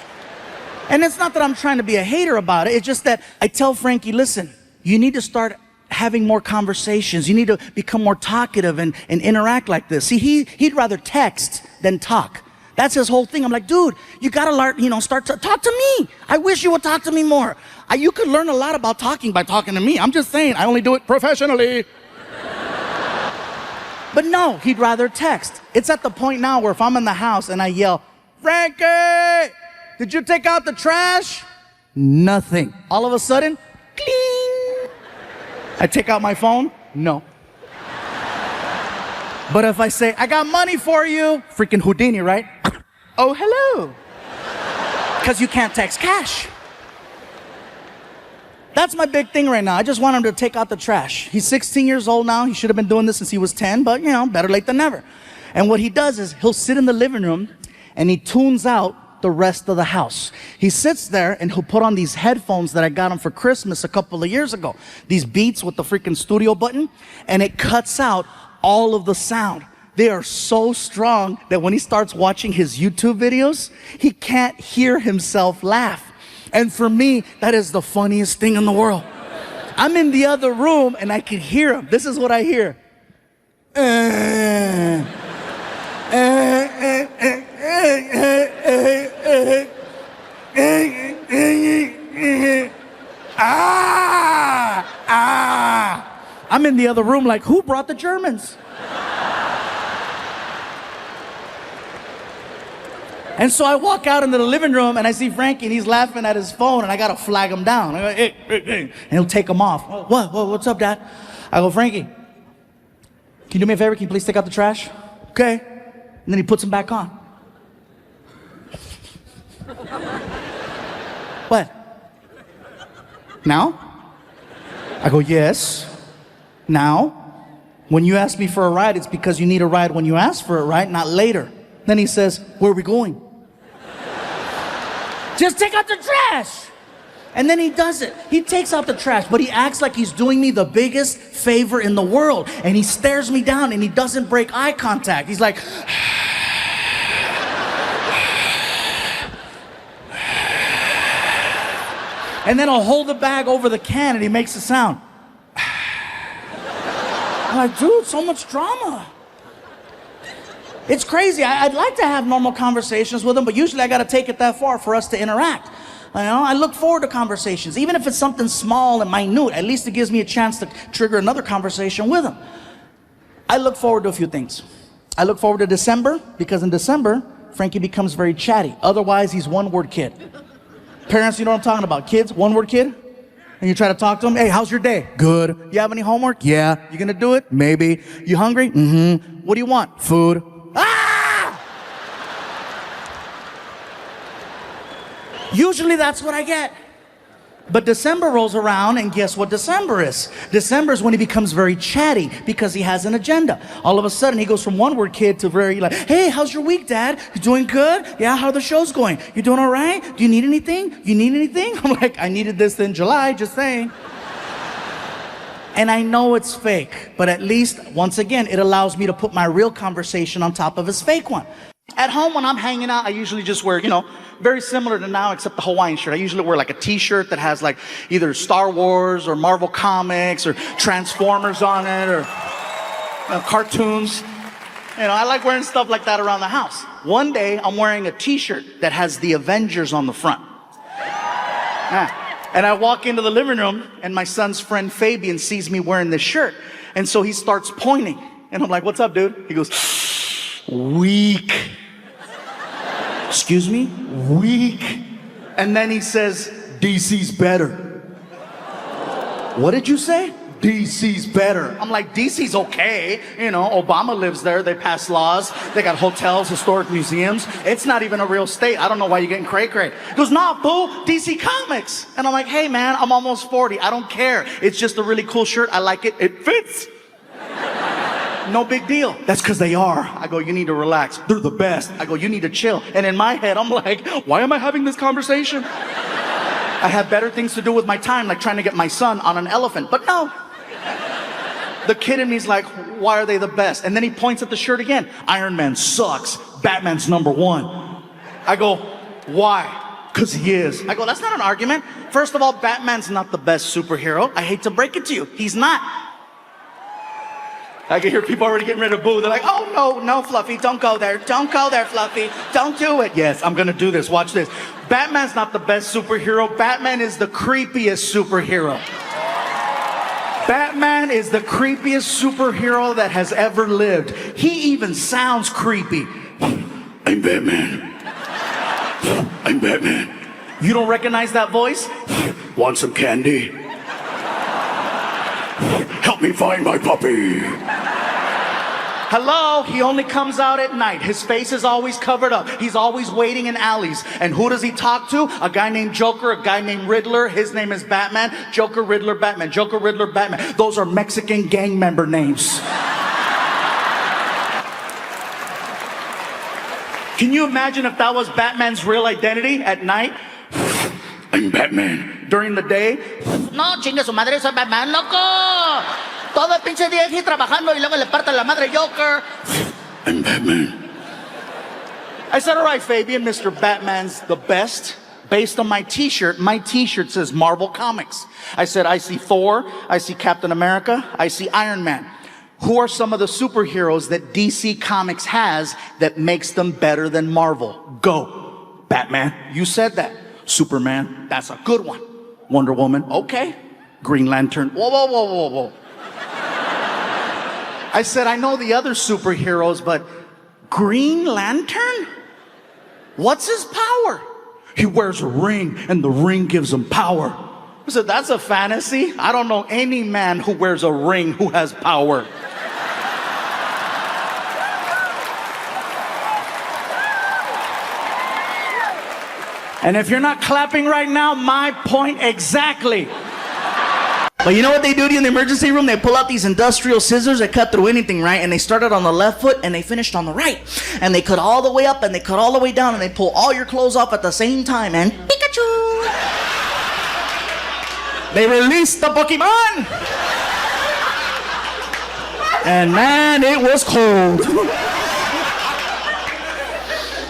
And it's not that I'm trying to be a hater about it. It's just that I tell Frankie, listen, you need to start having more conversations. You need to become more talkative and interact like this. See, he'd rather text than talk. That's his whole thing. I'm like, dude, you gotta learn, you know, start to talk to me. I wish you would talk to me more. You could learn a lot about talking by talking to me. I'm just saying, I only do it professionally. But no, he'd rather text. It's at the point now where if I'm in the house and I yell, Frankie, did you take out the trash? Nothing. All of a sudden, cling. I take out my phone? No. But if I say, I got money for you, freaking Houdini, right? Oh, hello. Because you can't text cash. That's my big thing right now. I just want him to take out the trash. He's 16 years old now. He should have been doing this since he was 10, but you know, better late than never. And what he does is he'll sit in the living room and he tunes out the rest of the house. He sits there and he'll put on these headphones that I got him for Christmas a couple of years ago. These Beats with the freaking studio button, and it cuts out all of the sound. They are so strong that when he starts watching his YouTube videos, he can't hear himself laugh. And for me, that is the funniest thing in the world. I'm in the other room and I can hear him. This is what I hear. I'm in the other room like, who brought the Germans? And so I walk out into the living room and I see Frankie and he's laughing at his phone and I gotta flag him down. I go, hey, hey, hey. And he'll take him off. What's up, Dad? I go, Frankie, can you do me a favor? Can you please take out the trash? Okay. And then he puts them back on. What? Now? I go, yes. Now? When you ask me for a ride, it's because you need a ride when you ask for it, right? Not later. Then he says, where are we going? Just take out the trash. And then he does it. He takes out the trash, but he acts like he's doing me the biggest favor in the world. And he stares me down and he doesn't break eye contact. He's like, and then I'll hold the bag over the can and he makes a sound. I'm like, dude, so much drama. It's crazy. I'd like to have normal conversations with him, but usually I got to take it that far for us to interact. You know, I look forward to conversations. Even if it's something small and minute, at least it gives me a chance to trigger another conversation with him. I look forward to a few things. I look forward to December, because in December, Frankie becomes very chatty. Otherwise, he's one-word kid. Parents, you know what I'm talking about. Kids, one-word kid. And you try to talk to him. Hey, how's your day? Good. You have any homework? Yeah. You gonna do it? Maybe. You hungry? Mm-hmm. What do you want? Food. Ah! Usually that's what I get. But December rolls around, and guess what December is? December is when he becomes very chatty because he has an agenda. All of a sudden, he goes from one-word kid to very like, hey, how's your week, Dad? You doing good? Yeah, how are the shows going? You doing all right? Do you need anything? You need anything? I'm like, I needed this in July, just saying. And I know it's fake, but at least, once again, it allows me to put my real conversation on top of his fake one. At home, when I'm hanging out, I usually just wear, you know, very similar to now, except the Hawaiian shirt. I usually wear like a t-shirt that has like either Star Wars or Marvel Comics or Transformers on it or cartoons. You know, I like wearing stuff like that around the house. One day, I'm wearing a t-shirt that has the Avengers on the front. And I walk into the living room, and my son's friend Fabian sees me wearing this shirt. And so he starts pointing. And I'm like, what's up, dude? He goes, weak. Excuse me? Weak. And then he says, DC's better. What did you say? DC's better. I'm like, DC's okay. You know, Obama lives there. They pass laws. They got hotels, historic museums. It's not even a real state. I don't know why you're getting cray-cray. He goes, nah, boo, DC Comics. And I'm like, hey, man, I'm almost 40. I don't care. It's just a really cool shirt. I like it. It fits. No big deal. That's because they are. I go, you need to relax. They're the best. I go, you need to chill. And in my head, I'm like, why am I having this conversation? I have better things to do with my time, like trying to get my son on an elephant. But no. The kid in me's like, why are they the best? And then he points at the shirt again. Iron Man sucks. Batman's #1. I go, why? Because he is. I go, that's not an argument. First of all, Batman's not the best superhero. I hate to break it to you. He's not. I can hear people already getting ready to boo. They're like, oh, no, Fluffy, don't go there. Don't go there, Fluffy. Don't do it. Yes, I'm going to do this. Watch this. Batman's not the best superhero. Batman is the creepiest superhero. Batman is the creepiest superhero that has ever lived. He even sounds creepy. I'm Batman. I'm Batman. You don't recognize that voice? Want some candy? Help me find my puppy. Hello, he only comes out at night. His face is always covered up. He's always waiting in alleys. And who does he talk to? A guy named Joker, a guy named Riddler. His name is Batman. Joker, Riddler, Batman. Joker, Riddler, Batman. Those are Mexican gang member names. Can you imagine if that was Batman's real identity at night? I'm Batman. During the day, no, chingue su madre, soy Batman, loco. Todo el pinche día aquí trabajando y luego le parte la madre Joker. I'm Batman. I said, all right, Fabian, Mr. Batman's the best. Based on my t-shirt says Marvel Comics. I said, I see Thor, I see Captain America, I see Iron Man. Who are some of the superheroes that DC Comics has that makes them better than Marvel? Go. Batman, you said that. Superman, that's a good one. Wonder Woman, okay. Green Lantern, whoa. I said, I know the other superheroes, but Green Lantern? What's his power? He wears a ring, and the ring gives him power. I said, that's a fantasy. I don't know any man who wears a ring who has power. And if you're not clapping right now, my point exactly. But you know what they do in the emergency room? They pull out these industrial scissors that cut through anything, right? And they started on the left foot and they finished on the right. And they cut all the way up and they cut all the way down and they pull all your clothes off at the same time. And Pikachu! They released the Pokemon! And man, it was cold.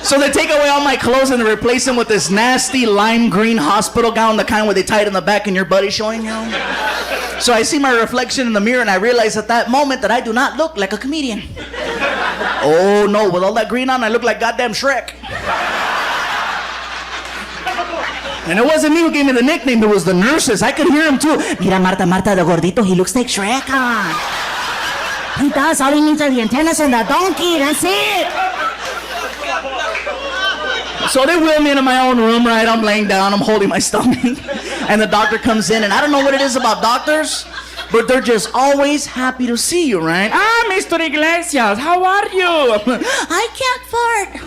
So they take away all my clothes and they replace them with this nasty lime green hospital gown, the kind where they tie it in the back and your buddy's showing you. So I see my reflection in the mirror and I realize at that moment that I do not look like a comedian. Oh no, with all that green on, I look like goddamn Shrek. And it wasn't me who gave me the nickname, it was the nurses. I could hear them too. Mira, Marta, the gordito, he looks like Shrek. He does. All he needs are the antennas and the donkey. That's it. So they wheel me into my own room, right? I'm laying down, I'm holding my stomach. And the doctor comes in, and I don't know what it is about doctors, but they're just always happy to see you, right? Ah, Mr. Iglesias, how are you? I can't fart.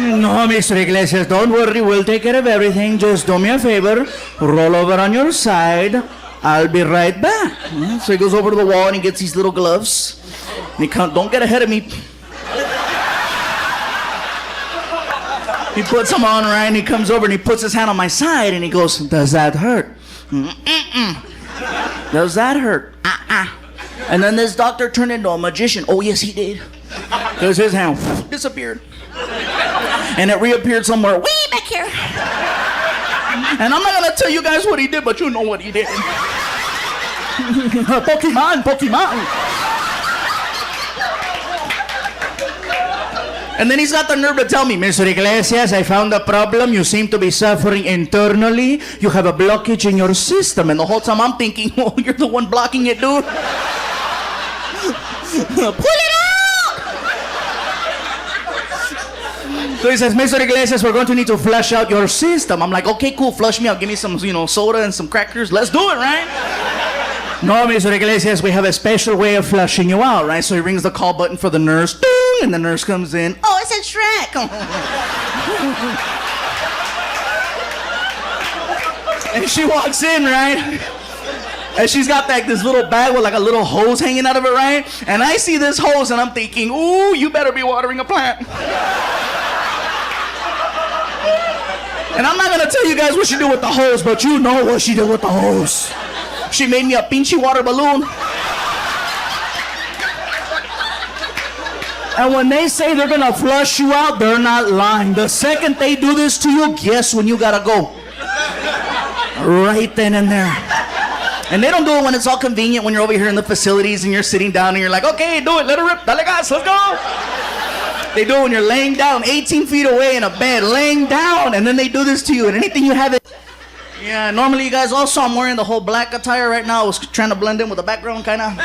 No, Mr. Iglesias, don't worry, we'll take care of everything. Just do me a favor, roll over on your side. I'll be right back. So he goes over to the wall and he gets these little gloves. And he don't get ahead of me. He puts them on, right? And he comes over and he puts his hand on my side and he goes, does that hurt? Does that hurt? And then this doctor turned into a magician. Oh, yes, he did. Because his hand disappeared. And it reappeared somewhere way back here. And I'm not going to tell you guys what he did, but you know what he did. Pokemon. And then he's got the nerve to tell me, Mr. Iglesias, I found a problem. You seem to be suffering internally. You have a blockage in your system. And the whole time I'm thinking, oh, you're the one blocking it, dude. Pull it out! So he says, Mr. Iglesias, we're going to need to flush out your system. I'm like, okay, cool, flush me out. Give me some, soda and some crackers. Let's do it, right? No, Mr. Iglesias, we have a special way of flushing you out, right? So he rings the call button for the nurse. Ding, and the nurse comes in. Oh, it's a Shrek. And she walks in, right? And she's got this little bag with like a little hose hanging out of it, right? And I see this hose and I'm thinking, ooh, you better be watering a plant. And I'm not gonna tell you guys what she did with the hose, but you know what she did with the hose. She made me a pinchy water balloon. And when they say they're gonna flush you out, they're not lying. The second they do this to you, guess when you gotta go? Right then and there. And they don't do it when it's all convenient, when you're over here in the facilities and you're sitting down and you're like, okay, do it, let it rip, dale gas, let's go. They do it when you're laying down 18 feet away in a bed, laying down, and then they do this to you, and anything you have it. Yeah, normally you guys also, I'm wearing the whole black attire right now. I was trying to blend in with the background, kind of.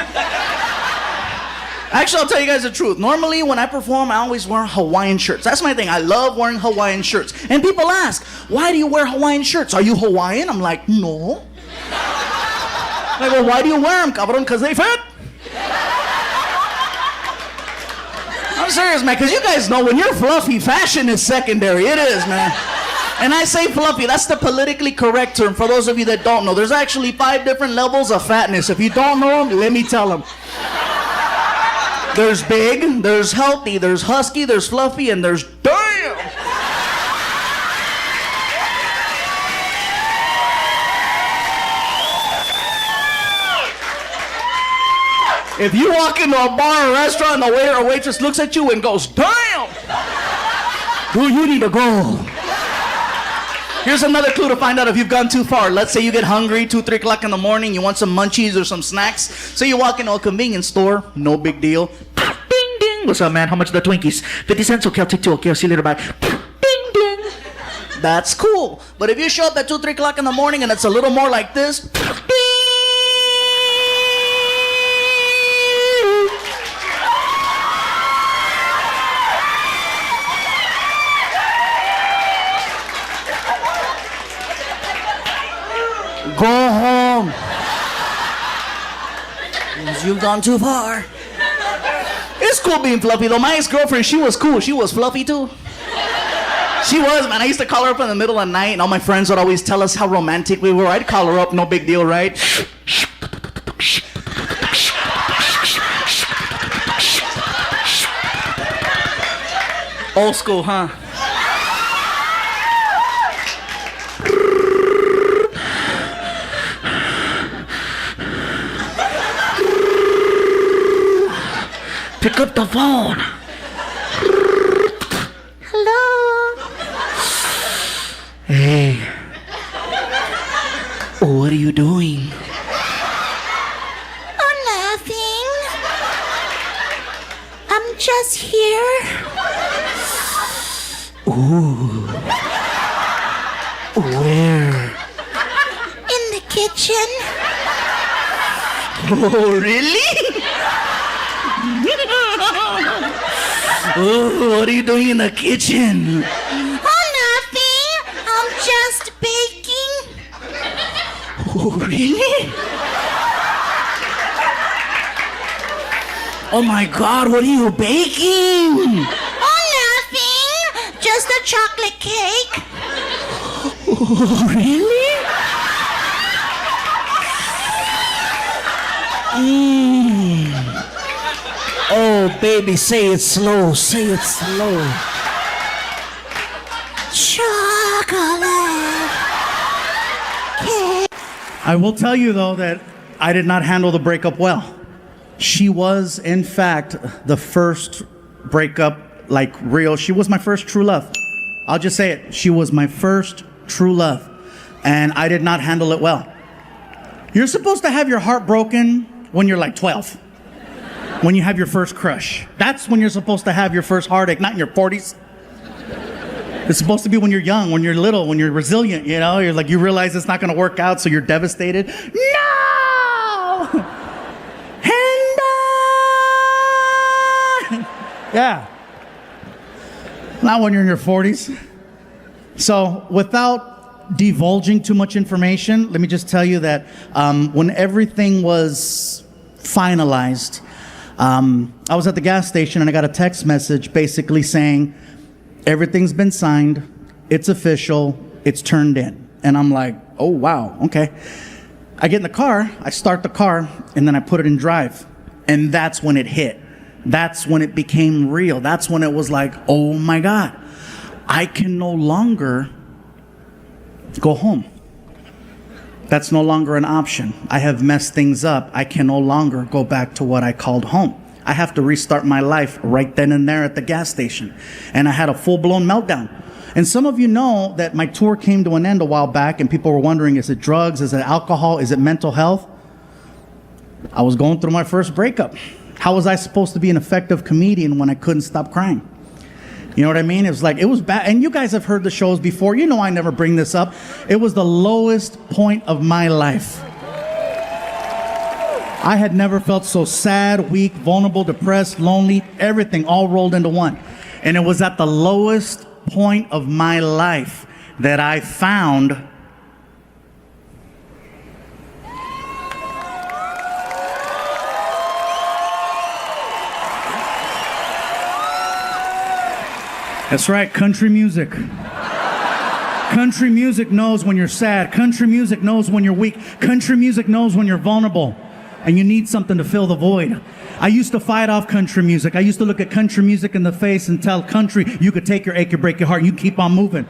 Actually, I'll tell you guys the truth. Normally, when I perform, I always wear Hawaiian shirts. That's my thing. I love wearing Hawaiian shirts. And people ask, why do you wear Hawaiian shirts? Are you Hawaiian? I'm like, no. I go, why do you wear them, cabrón? Because they fit. I'm serious, man, because you guys know when you're fluffy, fashion is secondary. It is, man. And I say fluffy, that's the politically correct term. For those of you that don't know, there's actually 5 different levels of fatness. If you don't know them, let me tell them. There's big, there's healthy, there's husky, there's fluffy, and there's damn. If you walk into a bar or restaurant and the waiter or waitress looks at you and goes, damn, dude, you need to go. Here's another clue to find out if you've gone too far. Let's say you get hungry, 2, 3 o'clock in the morning, you want some munchies or some snacks. So you walk into a convenience store, no big deal. Ding, ding. What's up, man? How much are the Twinkies? 50 cents? Okay, I'll take 2. Okay, I'll see you later, bye. Ding, ding. That's cool. But if you show up at 2, 3 o'clock in the morning and it's a little more like this, ding. Go home. You've gone too far. It's cool being fluffy though. My ex-girlfriend, she was cool. She was fluffy too. She was, man. I used to call her up in the middle of the night and all my friends would always tell us how romantic we were. I'd call her up, no big deal, right? Old school, huh? Pick up the phone. Hello. Hey. What are you doing? I'm laughing. I'm just here? Ooh. Where? In the kitchen. Oh, really? Oh, what are you doing in the kitchen? Oh, nothing. I'm just baking. Oh, really? Oh my God, what are you baking? Oh, nothing. Just a chocolate cake. Oh, really? Oh, baby, say it slow. Say it slow. Chocolate cake. I will tell you, though, that I did not handle the breakup well. She was, in fact, the first breakup, like real. She was my first true love. I'll just say it. She was my first true love. And I did not handle it well. You're supposed to have your heart broken when you're like 12. When you have your first crush. That's when you're supposed to have your first heartache, not in your 40s. It's supposed to be when you're young, when you're little, when you're resilient, you know? You're like, you realize it's not gonna work out, so you're devastated. No! And yeah. Not when you're in your 40s. So without divulging too much information, let me just tell you that when everything was finalized, I was at the gas station and I got a text message basically saying, everything's been signed, it's official, it's turned in. And I'm like, oh wow, okay. I get in the car, I start the car, and then I put it in drive. And that's when it hit. That's when it became real. That's when it was like, oh my God, I can no longer go home. That's no longer an option. I have messed things up. I can no longer go back to what I called home. I have to restart my life right then and there at the gas station. And I had a full-blown meltdown. And some of you know that my tour came to an end a while back and people were wondering, is it drugs? Is it alcohol? Is it mental health? I was going through my first breakup. How was I supposed to be an effective comedian when I couldn't stop crying? You know what I mean? It was like, it was bad. And you guys have heard the shows before. You know I never bring this up. It was the lowest point of my life. I had never felt so sad, weak, vulnerable, depressed, lonely, everything all rolled into one. And it was at the lowest point of my life that I found that's right, country music. Country music knows when you're sad. Country music knows when you're weak. Country music knows when you're vulnerable and you need something to fill the void. I used to fight off country music. I used to look at country music in the face and tell country, you could take your ache, you break your heart, and you keep on moving.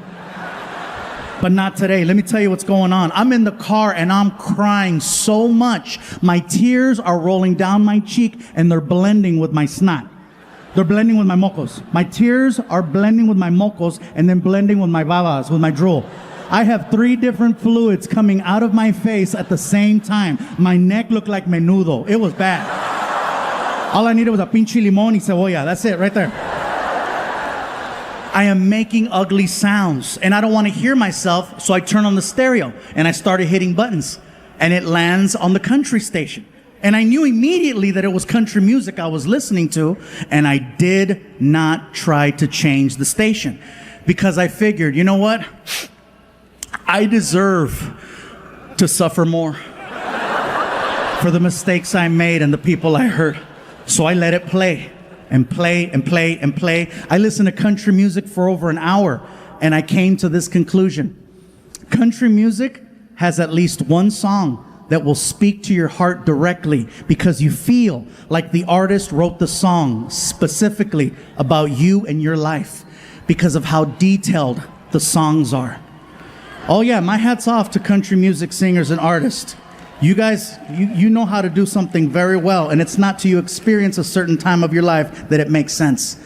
But not today. Let me tell you what's going on. I'm in the car and I'm crying so much. My tears are rolling down my cheek and they're blending with my snot. They're blending with my mocos. My tears are blending with my mocos and then blending with my babas, with my drool. I have 3 different fluids coming out of my face at the same time. My neck looked like menudo. It was bad. All I needed was a pinche limón y cebolla. That's it right there. I am making ugly sounds and I don't want to hear myself, so I turn on the stereo and I started hitting buttons and it lands on the country station. And I knew immediately that it was country music I was listening to, and I did not try to change the station because I figured, you know what? I deserve to suffer more for the mistakes I made and the people I hurt. So I let it play and play and play and play. I listened to country music for over an hour, and I came to this conclusion. Country music has at least one song that will speak to your heart directly because you feel like the artist wrote the song specifically about you and your life because of how detailed the songs are. Oh yeah, my hat's off to country music singers and artists. You guys, you know how to do something very well, and it's not till you experience a certain time of your life that it makes sense.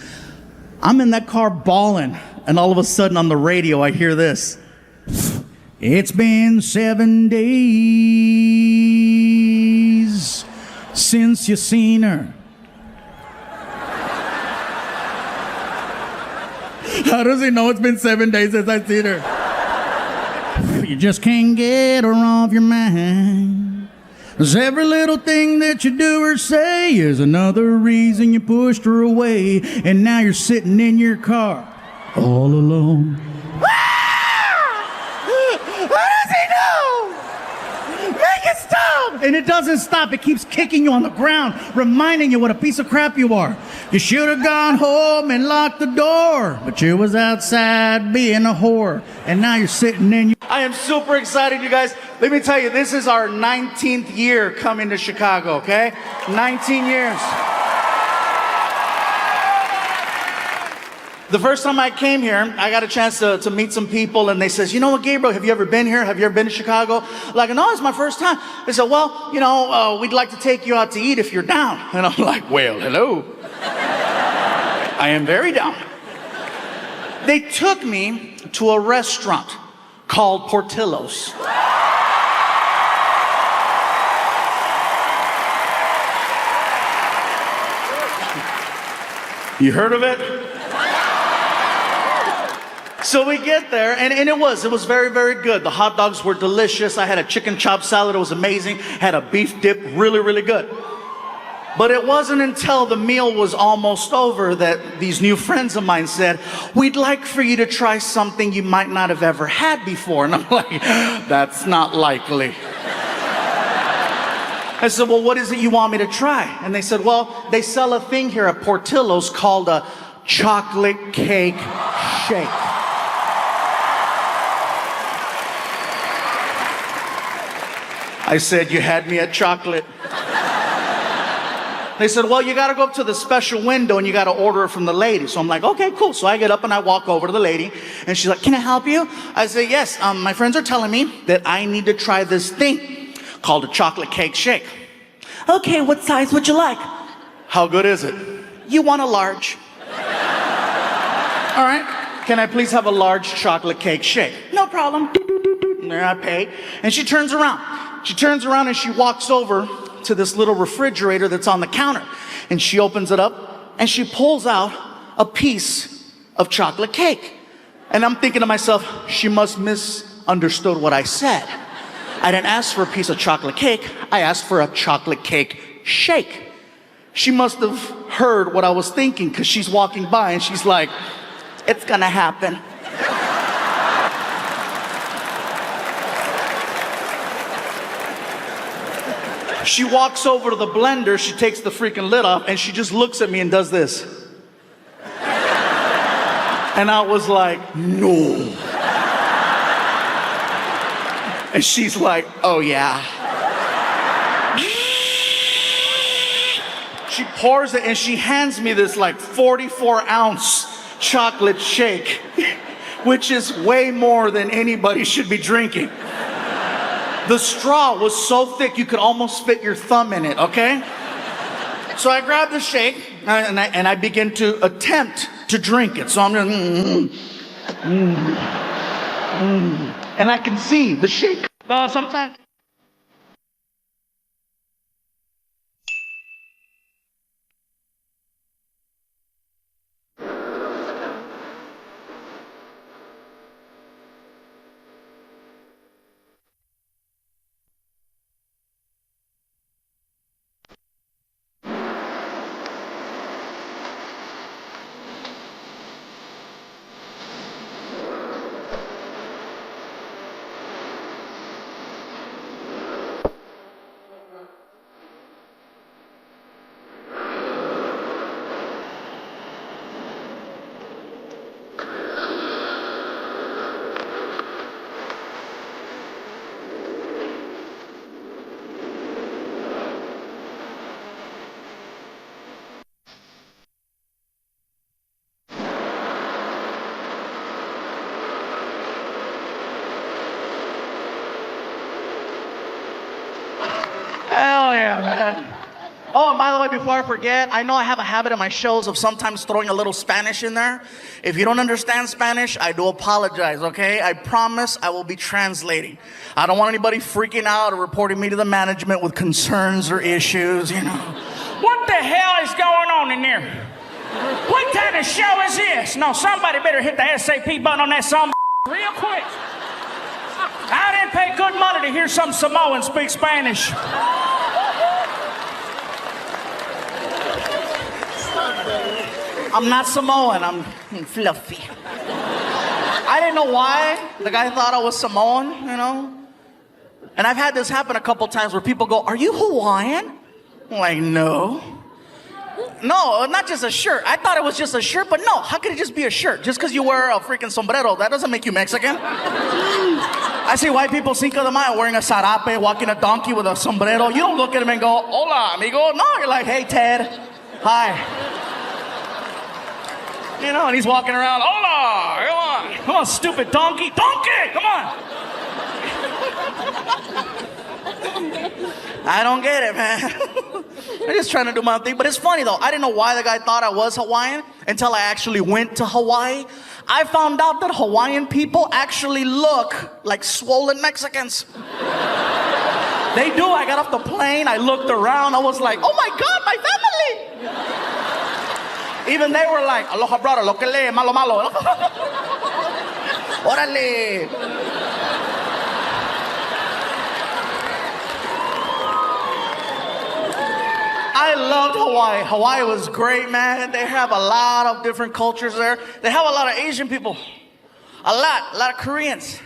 I'm in that car bawling, and all of a sudden on the radio I hear this. It's been 7 days since you seen her. How does he know it's been 7 days since I've seen her? You just can't get her off your mind. 'Cause every little thing that you do or say is another reason you pushed her away. And now you're sitting in your car, all alone. How does he know? Make it stop! And it doesn't stop. It keeps kicking you on the ground, reminding you what a piece of crap you are. You should have gone home and locked the door, but you was outside being a whore. And now you're sitting in your... I am super excited, you guys. Let me tell you, this is our 19th year coming to Chicago, okay? 19 years. The first time I came here, I got a chance to meet some people, and they says, you know what, Gabriel, have you ever been here? Have you ever been to Chicago? Like, no, it's my first time. They said, well, you know, we'd like to take you out to eat if you're down. And I'm like, well, hello. I am very down. They took me to a restaurant called Portillo's. You heard of it? So we get there, and it was very, very good. The hot dogs were delicious. I had a chicken chop salad. It was amazing. Had a beef dip, really, really good. But it wasn't until the meal was almost over that these new friends of mine said, we'd like for you to try something you might not have ever had before. And I'm like, that's not likely. I said, well, what is it you want me to try? And they said, well, they sell a thing here at Portillo's called a chocolate cake shake. I said, you had me at chocolate. They said, well, you got to go up to the special window and you got to order it from the lady. So I'm like, okay, cool. So I get up and I walk over to the lady and she's like, can I help you? I say, yes, my friends are telling me that I need to try this thing called a chocolate cake shake. Okay, what size would you like? How good is it? You want a large. All right. Can I please have a large chocolate cake shake? No problem. There I pay. And she turns around. She turns around and she walks over to this little refrigerator that's on the counter. And she opens it up and she pulls out a piece of chocolate cake. And I'm thinking to myself, she must misunderstood what I said. I didn't ask for a piece of chocolate cake. I asked for a chocolate cake shake. She must have heard what I was thinking because she's walking by and she's like, it's gonna happen. She walks over to the blender, she takes the freaking lid off, and she just looks at me and does this. And I was like, no. And she's like, oh yeah. She pours it and she hands me this like 44-ounce chocolate shake, which is way more than anybody should be drinking. The straw was so thick you could almost fit your thumb in it, okay? So I grab the shake and I begin to attempt to drink it. So I'm just, and I can see the shake. Sometimes. Hell yeah, man. Oh, and by the way, before I forget, I know I have a habit in my shows of sometimes throwing a little Spanish in there. If you don't understand Spanish, I do apologize, okay? I promise I will be translating. I don't want anybody freaking out or reporting me to the management with concerns or issues, you know. What the hell is going on in there? What kind of show is this? No, somebody better hit the SAP button on that some real quick. I didn't pay good money to hear some Samoan speak Spanish. I'm not Samoan, I'm fluffy. I didn't know why the guy thought I was Samoan, you know? And I've had this happen a couple times where people go, "Are you Hawaiian?" I'm like, no. No, not just a shirt. I thought it was just a shirt, but no, how could it just be a shirt? Just because you wear a freaking sombrero, that doesn't make you Mexican. I see white people Cinco de Mayo wearing a sarape, walking a donkey with a sombrero. You don't look at them and go, "Hola, amigo." No, you're like, "Hey, Ted. Hi." You know, and he's walking around, "Hola, come on, stupid donkey. Donkey, come on." I don't get it, man. I'm just trying to do my thing. But it's funny, though. I didn't know why the guy thought I was Hawaiian until I actually went to Hawaii. I found out that Hawaiian people actually look like swollen Mexicans. They do. I got off the plane. I looked around. I was like, "Oh, my God, my family." Even they were like, "Aloha, brother. Lo que le, malo, malo." Órale. I loved Hawaii. Hawaii was great, man. They have a lot of different cultures there. They have a lot of Asian people. A lot of Koreans.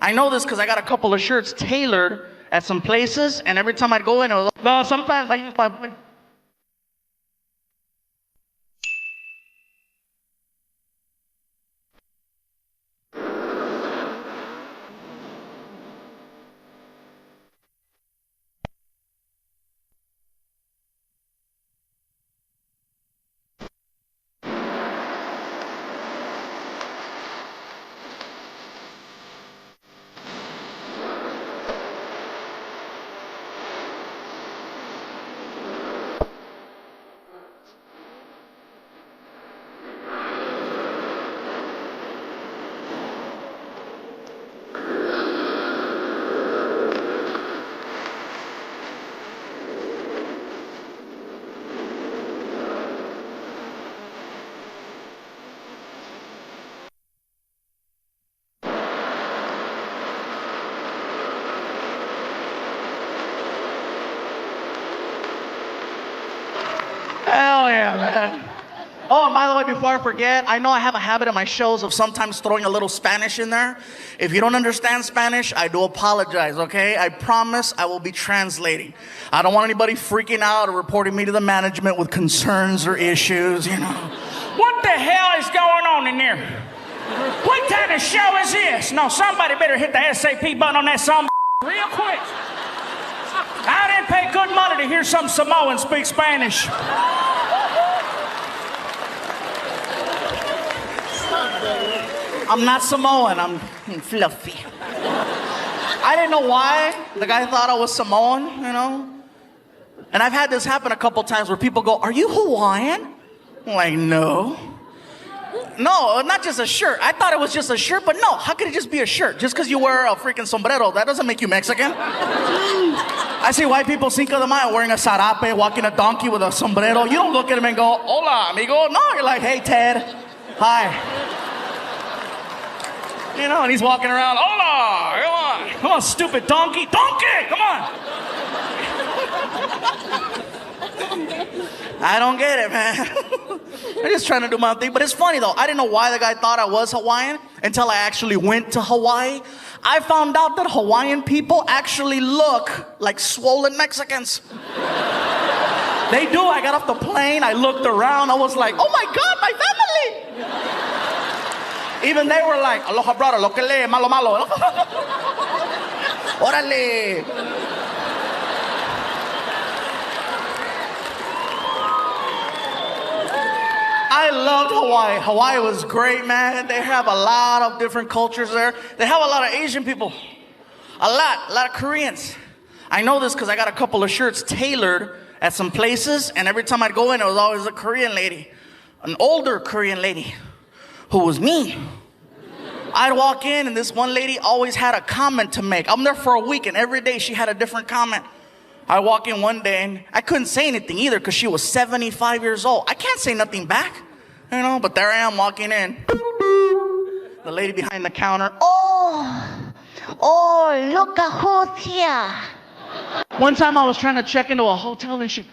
I know this because I got a couple of shirts tailored at some places, and every time I'd go in, it was, "No, sometimes I use my..." Hell yeah, man. Oh, and by the way, before I forget, I know I have a habit in my shows of sometimes throwing a little Spanish in there. If you don't understand Spanish, I do apologize, okay? I promise I will be translating. I don't want anybody freaking out or reporting me to the management with concerns or issues, you know. What the hell is going on in there? What kind of show is this? No, somebody better hit the SAP button on that some real quick. I didn't pay good money to hear some Samoan speak Spanish. I'm not Samoan, I'm fluffy. I didn't know why the guy thought I was Samoan, you know? And I've had this happen a couple times where people go, "Are you Hawaiian?" I'm like, no. No, not just a shirt. I thought it was just a shirt, but no, how could it just be a shirt? Just because you wear a freaking sombrero, that doesn't make you Mexican. I see white people Cinco de Mayo wearing a sarape, walking a donkey with a sombrero. You don't look at them and go, "Hola, amigo." No, you're like, "Hey, Ted. Hi." You know, and he's walking around, "Hola, come on, stupid donkey. Donkey, come on." I don't get it, man. I'm just trying to do my thing. But it's funny, though. I didn't know why the guy thought I was Hawaiian until I actually went to Hawaii. I found out that Hawaiian people actually look like swollen Mexicans. They do. I got off the plane. I looked around. I was like, "Oh, my God, my family." Even they were like, "Aloha, brother. Lo que le, malo, malo." Órale. I loved Hawaii. Hawaii was great, man. They have a lot of different cultures there. They have a lot of Asian people. A lot of Koreans. I know this because I got a couple of shirts tailored at some places, and every time I'd go in, it was always a Korean lady, an older Korean lady who was mean. I'd walk in, and this one lady always had a comment to make. I'm there for a week, and every day she had a different comment. I walk in one day and I couldn't say anything either because she was 75 years old. I can't say nothing back, you know, but there I am walking in. The lady behind the counter. Oh, look at who's here. One time I was trying to check into a hotel and she